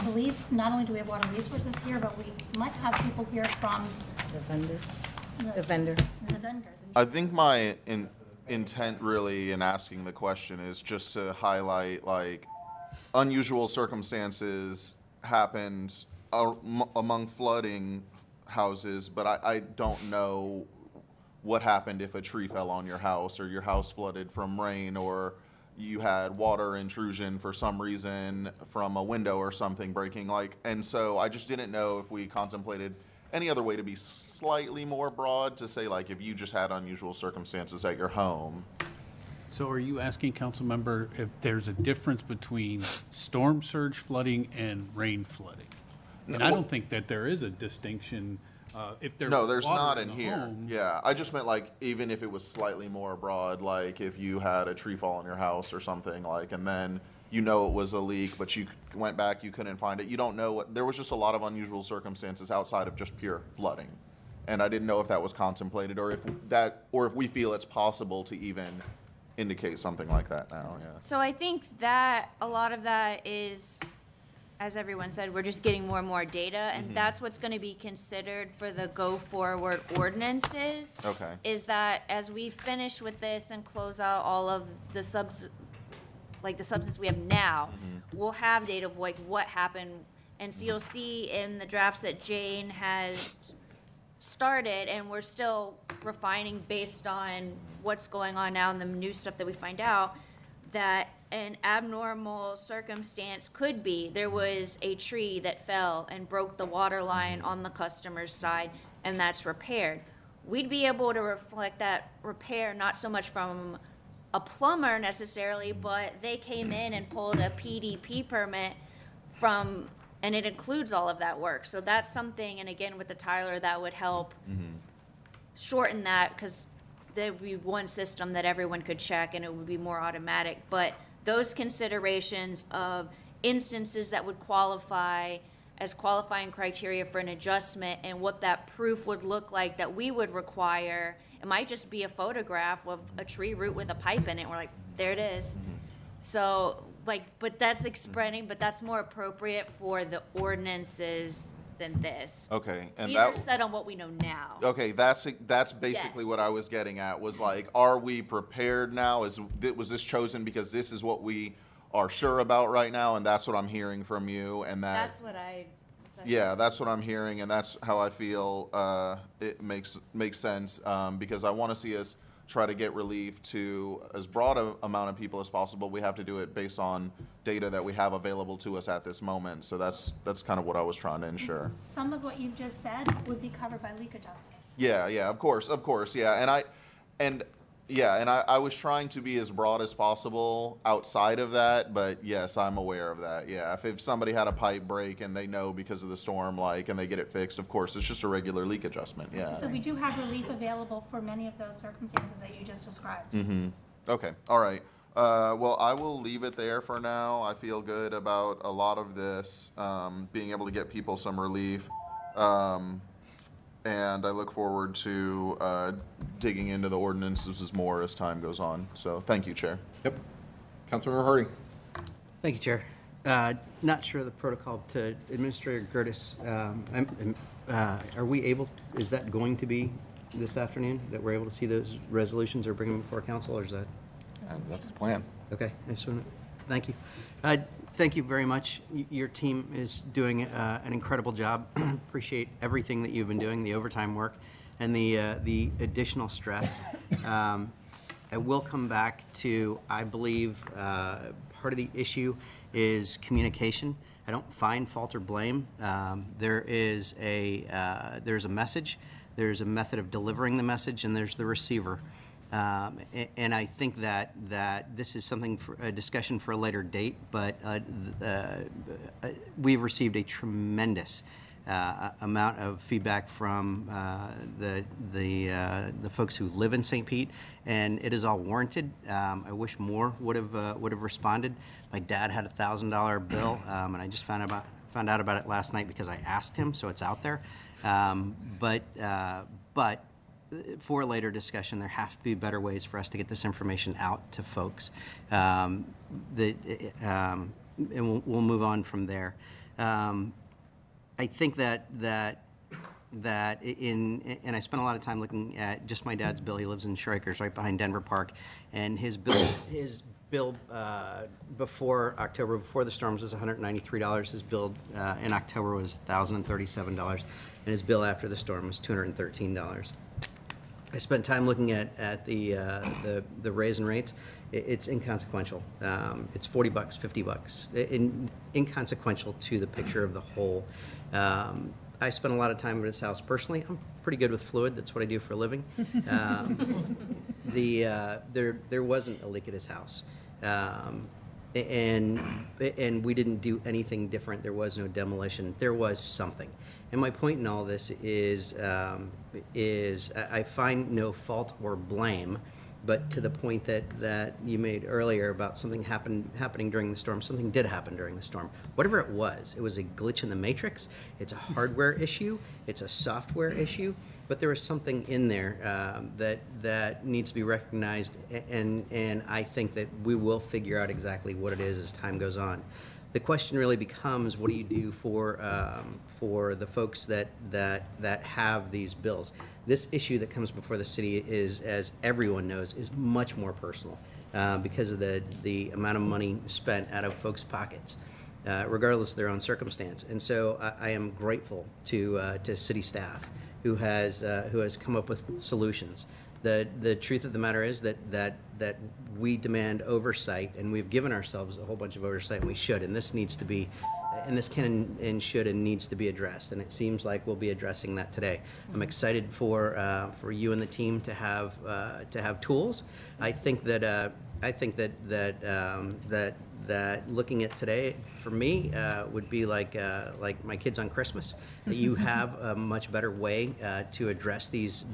[SPEAKER 13] believe not only do we have water resources here, but we might have people here from
[SPEAKER 11] The vendor. The vendor.
[SPEAKER 13] the vendor.
[SPEAKER 12] I think my intent really in asking the question is just to highlight unusual circumstances happened among flooding houses, but I don't know what happened if a tree fell on your house or your house flooded from rain or you had water intrusion for some reason from a window or something breaking. And so I just didn't know if we contemplated any other way to be slightly more broad to say, if you just had unusual circumstances at your home.
[SPEAKER 5] So are you asking, council member, if there's a difference between storm surge flooding and rain flooding? And I don't think that there is a distinction. If there's
[SPEAKER 12] there's
[SPEAKER 5] water
[SPEAKER 12] not in
[SPEAKER 5] the
[SPEAKER 12] here.
[SPEAKER 5] home.
[SPEAKER 12] Yeah, I just meant even if it was slightly more broad, if you had a tree fall on your house or something, and then it was a leak, but you went back, you couldn't find it. You don't know there was just a lot of unusual circumstances outside of just pure flooding. And I didn't know if that was contemplated or if we feel it's possible to even indicate something like that now. Yeah.
[SPEAKER 14] So I think that a lot of that is, as everyone said, we're just getting more and more data, and that's what's going to be considered for the go-forward ordinances.
[SPEAKER 12] Okay.
[SPEAKER 14] Is that as we finish with this and close out all of the the substance we have now, we'll have data of what happened. And so you'll see in the drafts that Jane has started, and we're still refining based on what's going on now and the new stuff that we find out, that an abnormal circumstance could be there was a tree that fell and broke the water line on the customer's side, and that's repaired. We'd be able to reflect that repair not so much from a plumber necessarily, but they came in and pulled a PDP permit from And it includes all of that work. So that's something, and again, with the Tyler, that would help shorten that, because there would be one system that everyone could check and it would be more automatic. But those considerations of instances that would qualify as qualifying criteria for an adjustment and what that proof would look like that we would require, it might just be a photograph of a tree root with a pipe in it. We're like, there it is. So, like, but that's spreading, but that's more appropriate for the ordinances than this.
[SPEAKER 12] Okay, and
[SPEAKER 14] These
[SPEAKER 12] that.
[SPEAKER 14] are set on what we know now.
[SPEAKER 12] Okay, that's basically
[SPEAKER 14] Yes.
[SPEAKER 12] what I was getting at, was like, are we prepared now? Was this chosen because this is what we are sure about right now, and that's what I'm hearing from you, and
[SPEAKER 14] That's what I said.
[SPEAKER 12] yeah, that's what I'm hearing, and that's how I feel it makes sense, because I want to see us try to get relief to as broad a amount of people as possible. We have to do it based on data that we have available to us at this moment. So that's kind of what I was trying to ensure.
[SPEAKER 13] Some of what you've just said would be covered by leak adjustments.
[SPEAKER 12] Yeah, of course, yeah, and I was trying to be as broad as possible outside of that, but yes, I'm aware of that. Yeah, if somebody had a pipe break and they know because of the storm, and they get it fixed, of course, it's just a regular leak adjustment. Yeah.
[SPEAKER 13] So we do have relief available for many of those circumstances that you just described.
[SPEAKER 12] Okay, all right. Well, I will leave it there for now. I feel good about a lot of this, being able to get people some relief. And I look forward to digging into the ordinances more as time goes on. So thank you, Chair.
[SPEAKER 1] Yep. Councilmember Harding.
[SPEAKER 15] Thank you, Chair. Not sure of the protocol to Administrator Gertis. Are we able, is that going to be this afternoon, that we're able to see those resolutions or bring them before council, or is that?
[SPEAKER 1] That's the plan.
[SPEAKER 15] Okay, I just want to, thank you. Thank you very much. Your team is doing an incredible job. Appreciate everything that you've been doing, the overtime work and the additional stress. I will come back to, I believe, part of the issue is communication. I don't find fault or blame. There's a message, there's a method of delivering the message, and there's the receiver. And I think that this is something for a discussion for a later date, but we've received a tremendous amount of feedback from the folks who live in St. Pete, and it is all warranted. I wish more would have responded. My dad had a $1,000 bill, and I just found out about it last night because I asked him, so it's out there. But for a later discussion, there have to be better ways for us to get this information out to folks. And we'll move on from there. I think that and I spent a lot of time looking at just my dad's bill. He lives in Shrikers, right behind Denver Park, and his bill before October, before the storms, was $193. His bill in October was $1,037, and his bill after the storm was $213. I spent time looking at the raise in rates. It's inconsequential. It's $40, $50, inconsequential to the picture of the whole. I spent a lot of time at his house personally. I'm pretty good with fluid. That's what I do for a living. There wasn't a leak at his house. And we didn't do anything different. There was no demolition. There was something. And my point in all this is I find no fault or blame, but to the point that you made earlier about something happening during the storm, something did happen during the storm. Whatever it was a glitch in the matrix, it's a hardware issue, it's a software issue, but there was something in there that needs to be recognized, and I think that we will figure out exactly what it is as time goes on. The question really becomes, what do you do for the folks that have these bills? This issue that comes before the city is, as everyone knows, is much more personal because of the amount of money spent out of folks' pockets, regardless of their own circumstance. And so I am grateful to city staff who has come up with solutions. The truth of the matter is that we demand oversight, and we've given ourselves a whole bunch of oversight, and we should. And this needs to be, and this can and should and needs to be addressed. And it seems like we'll be addressing that today. I'm excited for you and the team to have tools. I think that I think that looking at today for me would be like my kids on Christmas. You have a much better way to address these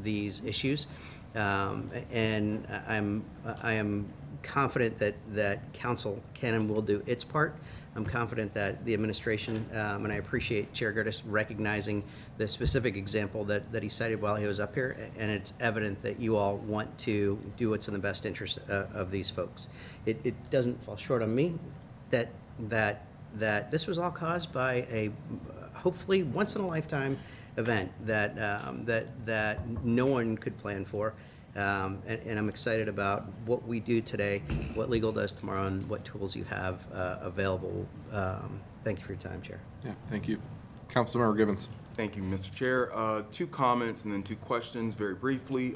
[SPEAKER 15] issues, and I am confident that council can and will do its part. I'm confident that the administration, and I appreciate Chair Gertis recognizing the specific example that he cited while he was up here, and it's evident that you all want to do what's in the best interest of these folks. It doesn't fall short on me that this was all caused by a hopefully once in a lifetime event that no one could plan for. And I'm excited about what we do today, what legal does tomorrow, and what tools you have available. Thank you for your time, Chair.
[SPEAKER 1] Yeah, thank you. Councilmember Gibbons.
[SPEAKER 16] Thank you, Mr. Chair. 2 comments and then 2 questions very briefly.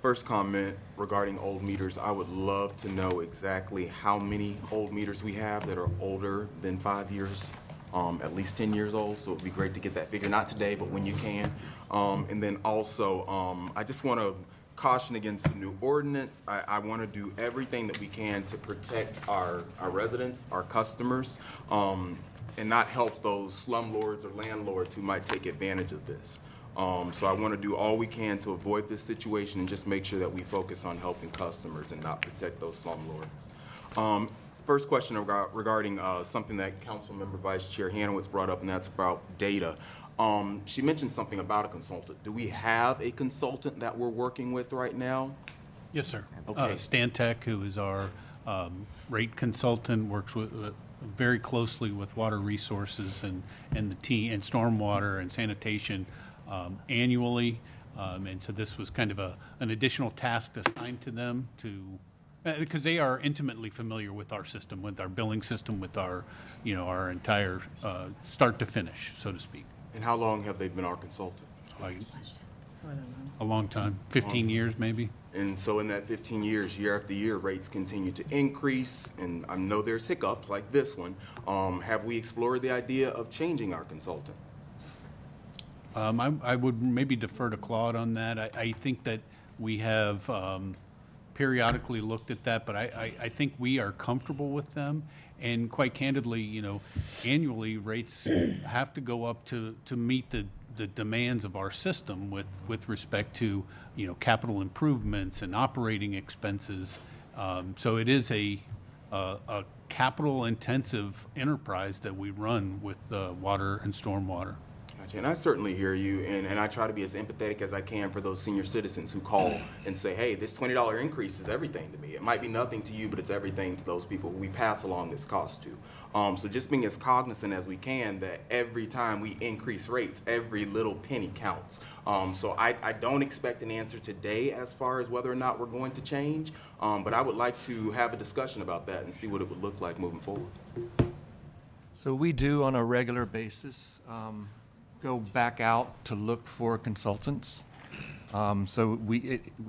[SPEAKER 16] First comment regarding old meters. I would love to know exactly how many old meters we have that are older than 5 years, at least 10 years old. So it would be great to get that figure, not today, but when you can. And then also, I just want to caution against the new ordinance. I want to do everything that we can to protect our residents, our customers, and not help those slumlords or landlords who might take advantage of this. So I want to do all we can to avoid this situation and just make sure that we focus on helping customers and not protect those slumlords. First question regarding something that Councilmember Vice Chair Hanowitz brought up, and that's about data. She mentioned something about a consultant. Do we have a consultant that we're working with right now?
[SPEAKER 5] Yes, sir.
[SPEAKER 16] Okay.
[SPEAKER 5] Stantec, who is our rate consultant, works with very closely with water resources and the team and stormwater and sanitation annually. And so this was kind of an additional task assigned to them because they are intimately familiar with our system, with our billing system, with our our entire start to finish, so to speak.
[SPEAKER 16] And how long have they been our consultant?
[SPEAKER 5] Like a long time, 15 years maybe.
[SPEAKER 16] And so in that 15 years, year after year, rates continue to increase, and I know there's hiccups like this one. Have we explored the idea of changing our consultant?
[SPEAKER 5] I would maybe defer to Claude on that. I think that we have periodically looked at that, but I think we are comfortable with them. And quite candidly, annually rates have to go up to meet the demands of our system with respect to, capital improvements and operating expenses. So it is a capital-intensive enterprise that we run with water and stormwater.
[SPEAKER 16] And I certainly hear you, and I try to be as empathetic as I can for those senior citizens who call and say, hey, this $20 increase is everything to me. It might be nothing to you, but it's everything to those people who we pass along this cost to. So just being as cognizant as we can that every time we increase rates, every little penny counts. So I don't expect an answer today as far as whether or not we're going to change, but I would like to have a discussion about that and see what it would look like moving forward.
[SPEAKER 9] So we do on a regular basis go back out to look for consultants. So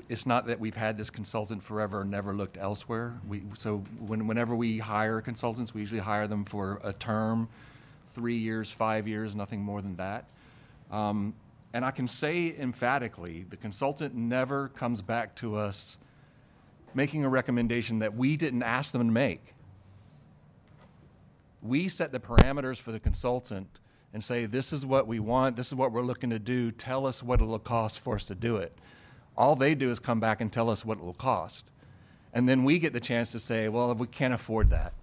[SPEAKER 9] it's not that we've had this consultant forever and never looked elsewhere. Whenever we hire consultants, we usually hire them for a term, 3 years, 5 years, nothing more than that. And I can say emphatically, the consultant never comes back to us making a recommendation that we didn't ask them to make. We set the parameters for the consultant and say, this is what we want, this is what we're looking to do, tell us what it'll cost for us to do it. All they do is come back and tell us what it will cost. And then we get the chance to say, well, if we can't afford that,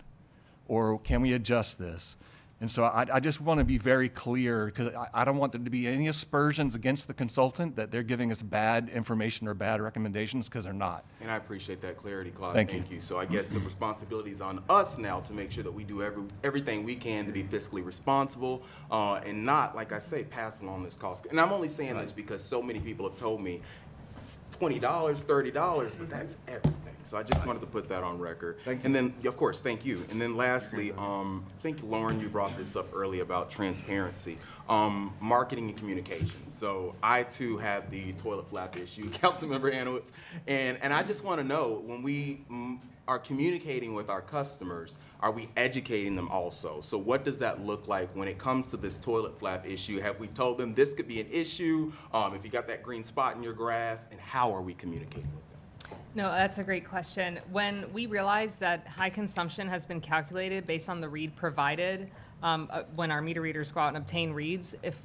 [SPEAKER 9] or can we adjust this? And so I just want to be very clear, because I don't want there to be any aspersions against the consultant that they're giving us bad information or bad recommendations, because they're not.
[SPEAKER 16] And I appreciate that clarity, Claude.
[SPEAKER 9] Thank
[SPEAKER 16] you. So I guess the responsibility is on us now to make sure that we do everything we can to be fiscally responsible and not, like I say, pass along this cost. And I'm only saying this because so many people have told me it's $20, $30, but that's everything. So I just wanted to put that on record. And then, of course, thank you. And then lastly, I think, Lauren, you brought this up earlier about transparency, marketing and communications. So I, too, have the toilet flap issue, Councilmember Hanowitz. And I just want to know, when we are communicating with our customers, are we educating them also? So what does that look like when it comes to this toilet flap issue? Have we told them this could be an issue, if you got that green spot in your grass, and how are we communicating with them?
[SPEAKER 3] No, that's a great question. When we realized that high consumption has been calculated based on the read provided, when our meter readers go out and obtain reads, if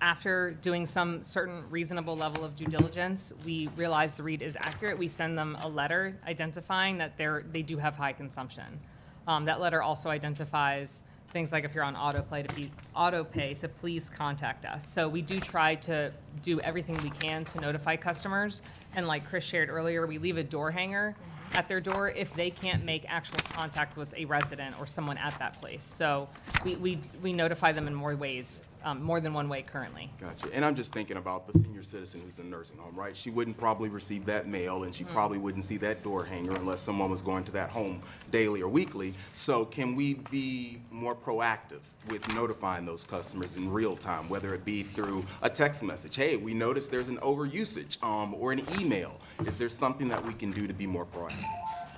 [SPEAKER 3] after doing some certain reasonable level of due diligence, we realize the read is accurate, we send them a letter identifying that they do have high consumption. That letter also identifies things like if you're on auto pay to please contact us. So we do try to do everything we can to notify customers. And like Chris shared earlier, we leave a door hanger at their door if they can't make actual contact with a resident or someone at that place. So we notify them in more ways, more than one way currently.
[SPEAKER 16] Gotcha. And I'm just thinking about the senior citizen who's in a nursing home, right? She wouldn't probably receive that mail, and she probably wouldn't see that door hanger unless someone was going to that home daily or weekly. So can we be more proactive with notifying those customers in real time, whether it be through a text message? Hey, we noticed there's an overusage, or an email. Is there something that we can do to be more proactive?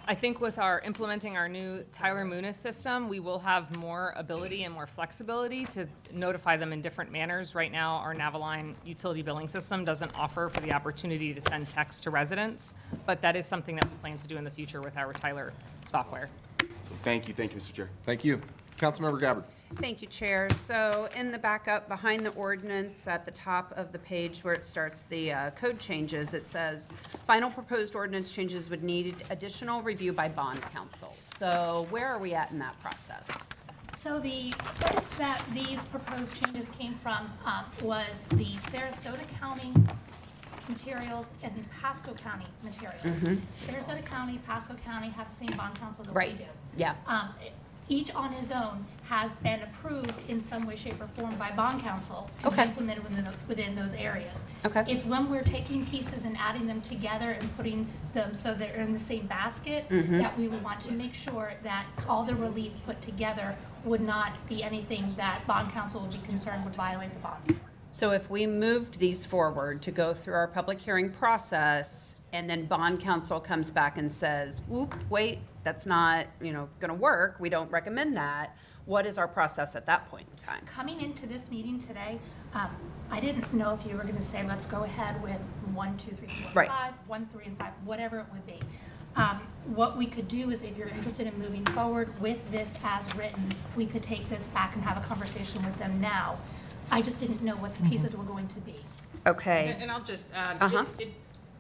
[SPEAKER 3] I think with implementing our new Tyler Munis system, we will have more ability and more flexibility to notify them in different manners. Right now, our Naviline utility billing system doesn't offer for the opportunity to send text to residents, but that is something that we plan to do in the future with our Tyler software.
[SPEAKER 16] So thank you, Mr. Chair.
[SPEAKER 1] Thank you. Councilmember Gabbard.
[SPEAKER 8] Thank you, Chair. So in the backup behind the ordinance at the top of the page where it starts the code changes, it says final proposed ordinance changes would need additional review by bond counsel. So where are we at in that process?
[SPEAKER 13] So the place that these proposed changes came from was the Sarasota County materials and the Pasco County materials. Sarasota County, Pasco County have the same bond counsel that we do.
[SPEAKER 8] Yeah.
[SPEAKER 13] Each on his own has been approved in some way, shape, or form by bond counsel and
[SPEAKER 8] Okay.
[SPEAKER 13] implemented within those areas.
[SPEAKER 8] Okay.
[SPEAKER 13] It's when we're taking pieces and adding them together and putting them so they're in the same basket that we would want to make sure that all the relief put together would not be anything that bond counsel would be concerned would violate the bonds.
[SPEAKER 8] So if we moved these forward to go through our public hearing process, and then bond counsel comes back and says, whoop, wait, that's not, going to work, we don't recommend that, what is our process at that point in time?
[SPEAKER 13] Coming into this meeting today, I didn't know if you were going to say, let's go ahead with 1, 2, 3, 4,
[SPEAKER 8] Right.
[SPEAKER 13] 5, 1, 3, and 5, whatever it would be. What we could do is if you're interested in moving forward with this as written, we could take this back and have a conversation with them now. I just didn't know what the pieces were going to be.
[SPEAKER 8] Okay.
[SPEAKER 17] And I'll just add,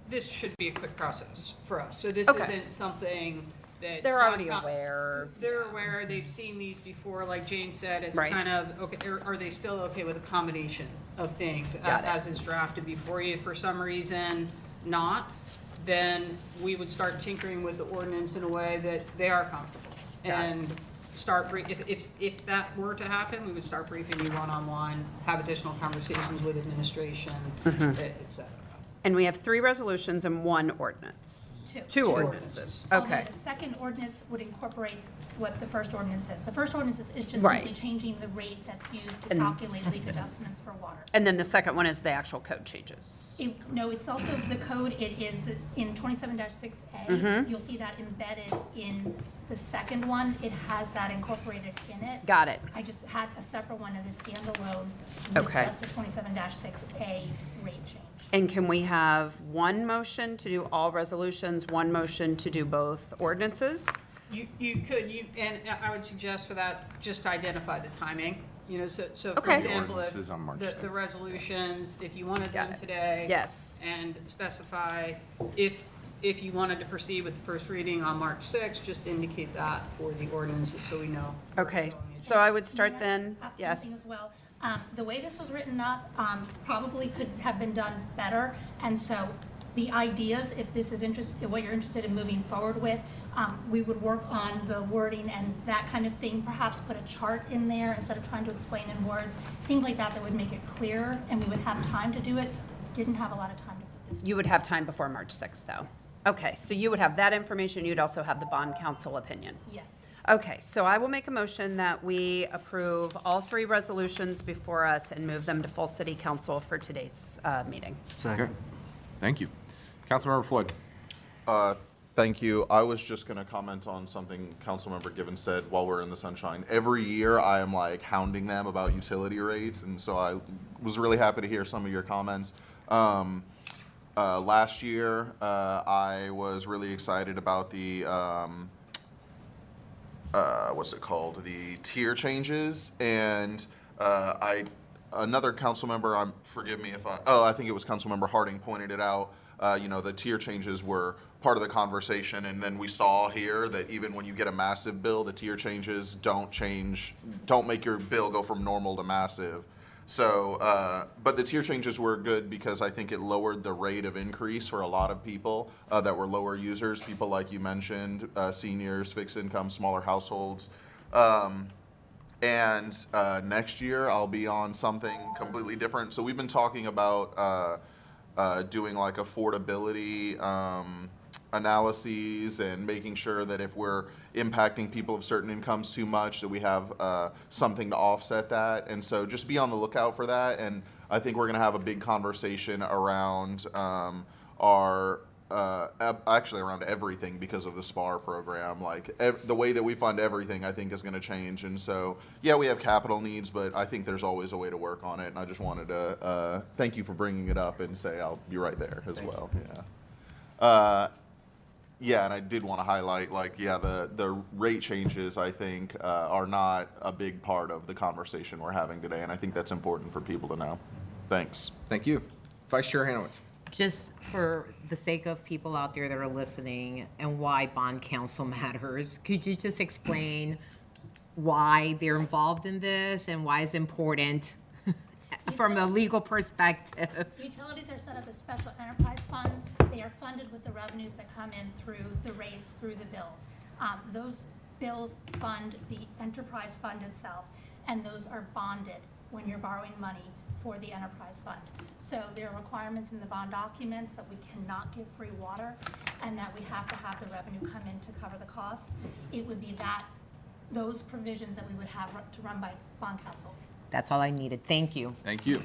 [SPEAKER 17] this should be a quick process for us. So this
[SPEAKER 8] Okay.
[SPEAKER 17] isn't something that.
[SPEAKER 8] They're already aware.
[SPEAKER 17] They're aware, they've seen these before, like Jane said, it's
[SPEAKER 8] Right.
[SPEAKER 17] kind of, okay, are they still okay with a combination of things
[SPEAKER 8] Got it.
[SPEAKER 17] as is drafted before you? If for some reason not, then we would start tinkering with the ordinance in a way that they are comfortable.
[SPEAKER 8] Got it.
[SPEAKER 17] And start, if that were to happen, we would start briefing you one-on-one, have additional conversations with administration, et cetera.
[SPEAKER 8] And we have 3 resolutions and 1 ordinance. Two ordinances.
[SPEAKER 13] Although
[SPEAKER 8] Okay.
[SPEAKER 13] the second ordinance would incorporate what the first ordinance is. The first ordinance is just
[SPEAKER 8] Right.
[SPEAKER 13] simply changing the rate that's used to
[SPEAKER 8] And-
[SPEAKER 13] calculate leak adjustments for water.
[SPEAKER 8] And then the second one is the actual code changes.
[SPEAKER 13] No, it's also the code, it is in 27-6A. You'll see that embedded in the second one. It has that incorporated in it.
[SPEAKER 8] Got it.
[SPEAKER 13] I just had a separate one as a standalone
[SPEAKER 8] Okay.
[SPEAKER 13] with just the 27-6A rate change.
[SPEAKER 8] And can we have 1 motion to do all resolutions, 1 motion to do both ordinances?
[SPEAKER 17] You could, and I would suggest for that, just identify the timing, so for
[SPEAKER 8] Okay.
[SPEAKER 17] example,
[SPEAKER 1] The ordinance is on March
[SPEAKER 17] the
[SPEAKER 1] 6th.
[SPEAKER 17] resolutions, if you want to do
[SPEAKER 8] Got
[SPEAKER 17] them
[SPEAKER 8] it.
[SPEAKER 17] today.
[SPEAKER 8] Yes.
[SPEAKER 17] And specify if you wanted to proceed with the first reading on March 6th, just indicate that for the ordinances so we know.
[SPEAKER 8] Okay, so I would start
[SPEAKER 13] May I
[SPEAKER 8] then,
[SPEAKER 13] ask one thing
[SPEAKER 8] yes.
[SPEAKER 13] as well? The way this was written up probably could have been done better, and so the ideas, if this is what you're interested in moving forward with, we would work on the wording and that kind of thing, perhaps put a chart in there instead of trying to explain in words, things like that would make it clearer, and we would have time to do it. Didn't have a lot of time to put this.
[SPEAKER 8] You would have time before March 6th, though? Okay, so you would have that information, you'd also have the bond counsel opinion?
[SPEAKER 13] Yes.
[SPEAKER 8] Okay, so I will make a motion that we approve all 3 resolutions before us and move them to full city council for today's meeting.
[SPEAKER 1] Okay. Thank you. Councilmember Floyd.
[SPEAKER 12] Thank you. I was just going to comment on something Councilmember Given said while we're in the sunshine. Every year I am like hounding them about utility rates, and so I was really happy to hear some of your comments. Last year, I was really excited about the what's it called? The tier changes, and another council member, forgive me if I think it was Councilmember Harding pointed it out. The tier changes were part of the conversation, and then we saw here that even when you get a massive bill, the tier changes don't make your bill go from normal to massive. So, but the tier changes were good because I think it lowered the rate of increase for a lot of people that were lower users, people like you mentioned, seniors, fixed income, smaller households. And next year I'll be on something completely different. So we've been talking about doing like affordability analyses and making sure that if we're impacting people of certain incomes too much, that we have something to offset that. And so just be on the lookout for that. And I think we're going to have a big conversation around actually around everything because of the SPAR program. Like the way that we fund everything, I think is going to change. And so, yeah, we have capital needs, but I think there's always a way to work on it. And I just wanted to thank you for bringing it up and say I'll be right there as well. Yeah. Yeah, and I did want to highlight, the rate changes, I think, are not a big part of the conversation we're having today, and I think that's important for people to know. Thanks.
[SPEAKER 1] Thank you. Vice Chair Hanowich.
[SPEAKER 11] Just for the sake of people out there that are listening and why bond counsel matters, could you just explain why they're involved in this and why it's important from a legal perspective?
[SPEAKER 13] Utilities are set up as special enterprise funds. They are funded with the revenues that come in through the rates, through the bills. Those bills fund the enterprise fund itself, and those are bonded when you're borrowing money for the enterprise fund. So there are requirements in the bond documents that we cannot give free water and that we have to have the revenue come in to cover the costs. It would be those provisions that we would have to run by bond counsel.
[SPEAKER 11] That's all I needed. Thank you.
[SPEAKER 1] Thank you.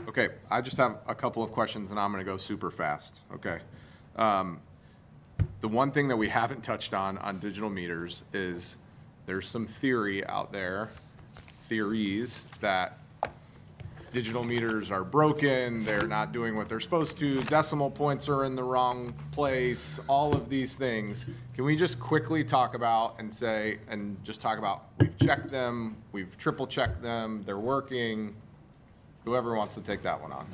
[SPEAKER 1] Okay, I just have a couple of questions, and I'm going to go super fast. Okay. The one thing that we haven't touched on digital meters is there's some theories that digital meters are broken, they're not doing what they're supposed to, decimal points are in the wrong place, all of these things. Can we just quickly talk about we've checked them, we've triple checked them, they're working. Whoever wants to take that one on.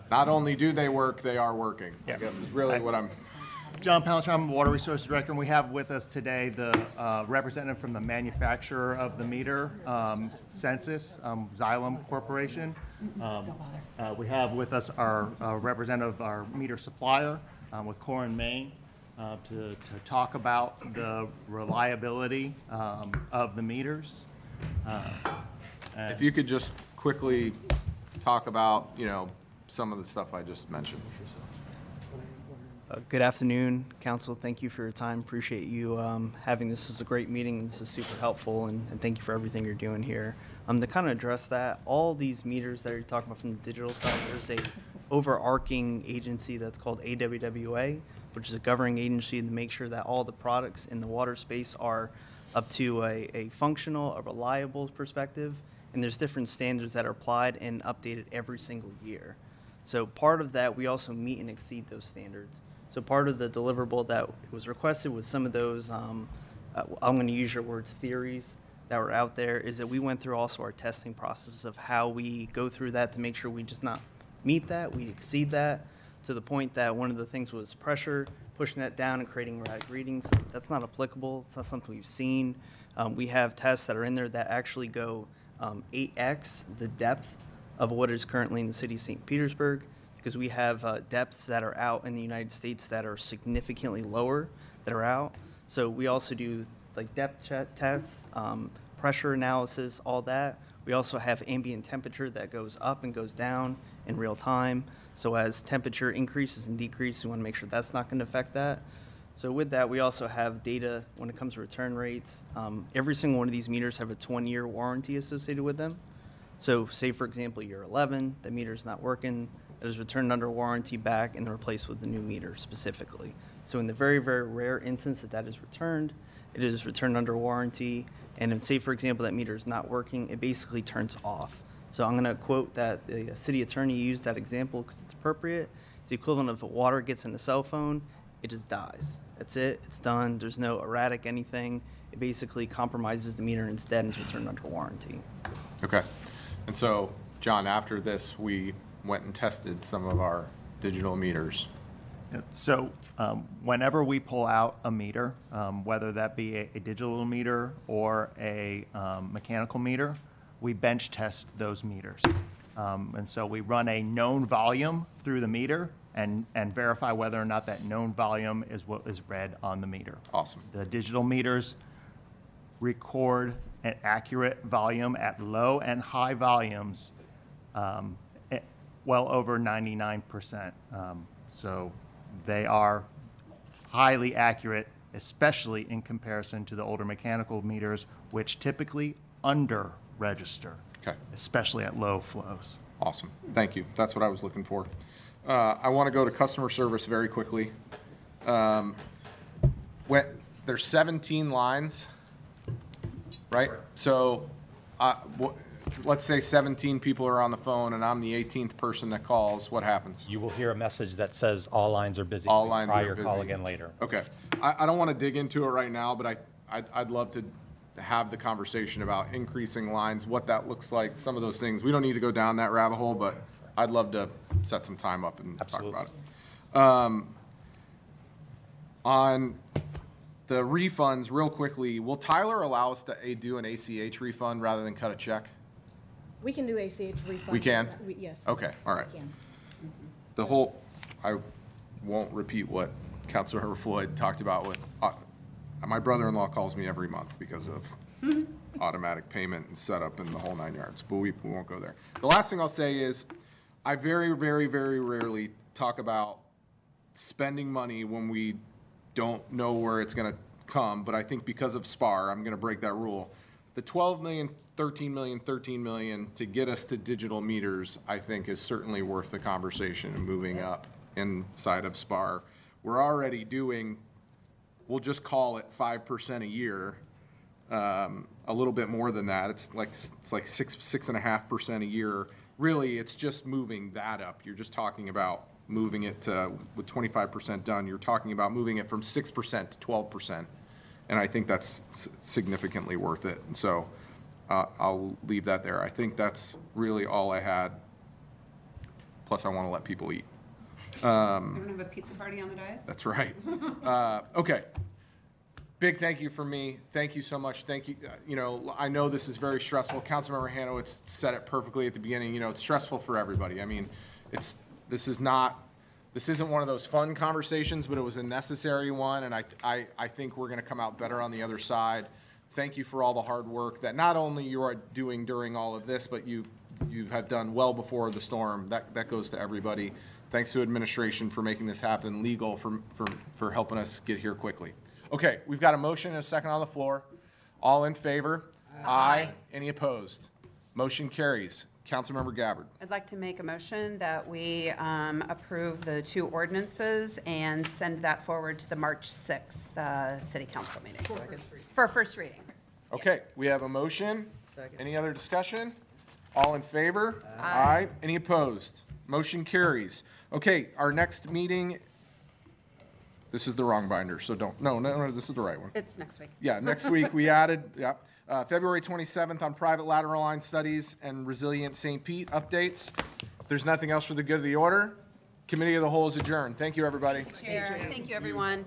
[SPEAKER 1] Not only do they work, they are working. I guess is really what I'm...
[SPEAKER 10] John Palancher, I'm the Water Resources Director, and we have with us today the representative from the manufacturer of the meter, Census, Xylem Corporation. We have with us our representative, our meter supplier with Core and Main, to talk about the reliability of the meters.
[SPEAKER 1] If you could just quickly talk about, some of the stuff I just mentioned.
[SPEAKER 18] Good afternoon, Council. Thank you for your time. Appreciate you having this. This is a great meeting. This is super helpful, and thank you for everything you're doing here. To kind of address that, all these meters that you're talking about from the digital side, there's a overarching agency that's called AWWA, which is a governing agency to make sure that all the products in the water space are up to a functional, a reliable perspective, and there's different standards that are applied and updated every single year. So part of that, we also meet and exceed those standards. So part of the deliverable that was requested with some of those, I'm going to use your words, theories that were out there, is that we went through also our testing process of how we go through that to make sure we just not meet that, we exceed that, to the point that one of the things was pressure, pushing that down and creating erratic readings. That's not applicable. It's not something we've seen. We have tests that are in there that actually go 8x the depth of what is currently in the city of St. Petersburg, because we have depths that are out in the United States that are significantly lower that are out. So we also do like depth tests, pressure analysis, all that. We also have ambient temperature that goes up and goes down in real time. So as temperature increases and decreases, we want to make sure that's not going to affect that. So with that, we also have data when it comes to return rates. Every single one of these meters have a 20-year warranty associated with them. So say, for example, year 11, the meter's not working, it is returned under warranty back and replaced with the new meter specifically. So in the very, very rare instance that is returned, it is returned under warranty. And then say, for example, that meter is not working, it basically turns off. So I'm going to quote that the city attorney used that example because it's appropriate. It's the equivalent of water gets in a cell phone, it just dies. That's it. It's done. There's no erratic anything. It basically compromises the meter instead and should turn under warranty.
[SPEAKER 1] Okay. And so, John, after this, we went and tested some of our digital meters.
[SPEAKER 10] So whenever we pull out a meter, whether that be a digital meter or a mechanical meter, we bench test those meters. And so we run a known volume through the meter and verify whether or not that known volume is what is read on the meter.
[SPEAKER 1] Awesome.
[SPEAKER 10] The digital meters record an accurate volume at low and high volumes, well over 99%. So they are highly accurate, especially in comparison to the older mechanical meters, which typically under-register, especially at low flows.
[SPEAKER 1] Awesome. Thank you. That's what I was looking for. I want to go to customer service very quickly. There's 17 lines, right? So let's say 17 people are on the phone and I'm the 18th person that calls. What happens?
[SPEAKER 4] You will hear a message that says all lines are busy.
[SPEAKER 1] All lines
[SPEAKER 4] Try
[SPEAKER 1] are
[SPEAKER 4] your
[SPEAKER 1] busy.
[SPEAKER 4] call again later.
[SPEAKER 1] Okay. I don't want to dig into it right now, but I'd love to have the conversation about increasing lines, what that looks like, some of those things. We don't need to go down that rabbit hole, but I'd love to set some time up and talk about it. On the refunds, real quickly, will Tyler allow us to do an ACH refund rather than cut a check?
[SPEAKER 6] We can do ACH refund.
[SPEAKER 1] We can?
[SPEAKER 6] Yes.
[SPEAKER 1] Okay, all right.
[SPEAKER 6] We can.
[SPEAKER 1] The whole, I won't repeat what Councilmember Floyd talked about with, my brother-in-law calls me every month because of automatic payment and setup and the whole 9 yards, but we won't go there. The last thing I'll say is, I very, very, very rarely talk about spending money when we don't know where it's going to come, but I think because of SPAR, I'm going to break that rule. The 12 million, 13 million, 13 million to get us to digital meters, I think is certainly worth the conversation and moving up inside of SPAR. We're already doing, we'll just call it 5% a year, a little bit more than that. It's like 6.5% a year. Really, it's just moving that up. You're just talking about moving it to, with 25% done, you're talking about moving it from 6% to 12%. And I think that's significantly worth it. And so I'll leave that there. I think that's really all I had. Plus, I want to let people eat.
[SPEAKER 8] We're going to have a pizza party on the dais?
[SPEAKER 1] That's right. Okay. Big thank you from me. Thank you so much. Thank you. I know this is very stressful. Councilmember Hanowitz said it perfectly at the beginning. It's stressful for everybody. I mean, this isn't one of those fun conversations, but it was a necessary one, and I think we're going to come out better on the other side. Thank you for all the hard work that not only you are doing during all of this, but you have done well before the storm. That goes to everybody. Thanks to administration for making this happen, legal for helping us get here quickly. Okay, we've got a motion and a second on the floor. All in favor? Aye. Any opposed? Motion carries. Councilmember Gabbard.
[SPEAKER 8] I'd like to make a motion that we approve the two ordinances and send that forward to the March 6th City Council meeting. For first reading.
[SPEAKER 1] Okay, we have a motion. Any other discussion? All in favor? Aye. Any opposed? Motion carries. Okay, our next meeting, this is the wrong binder, so no, this is the right one.
[SPEAKER 8] It's next week.
[SPEAKER 1] Yeah, next week we added, February 27th on private lateral line studies and resilient St. Pete updates. If there's nothing else for the good of the order, Committee of the Whole is adjourned. Thank you, everybody.
[SPEAKER 8] Thank you, everyone.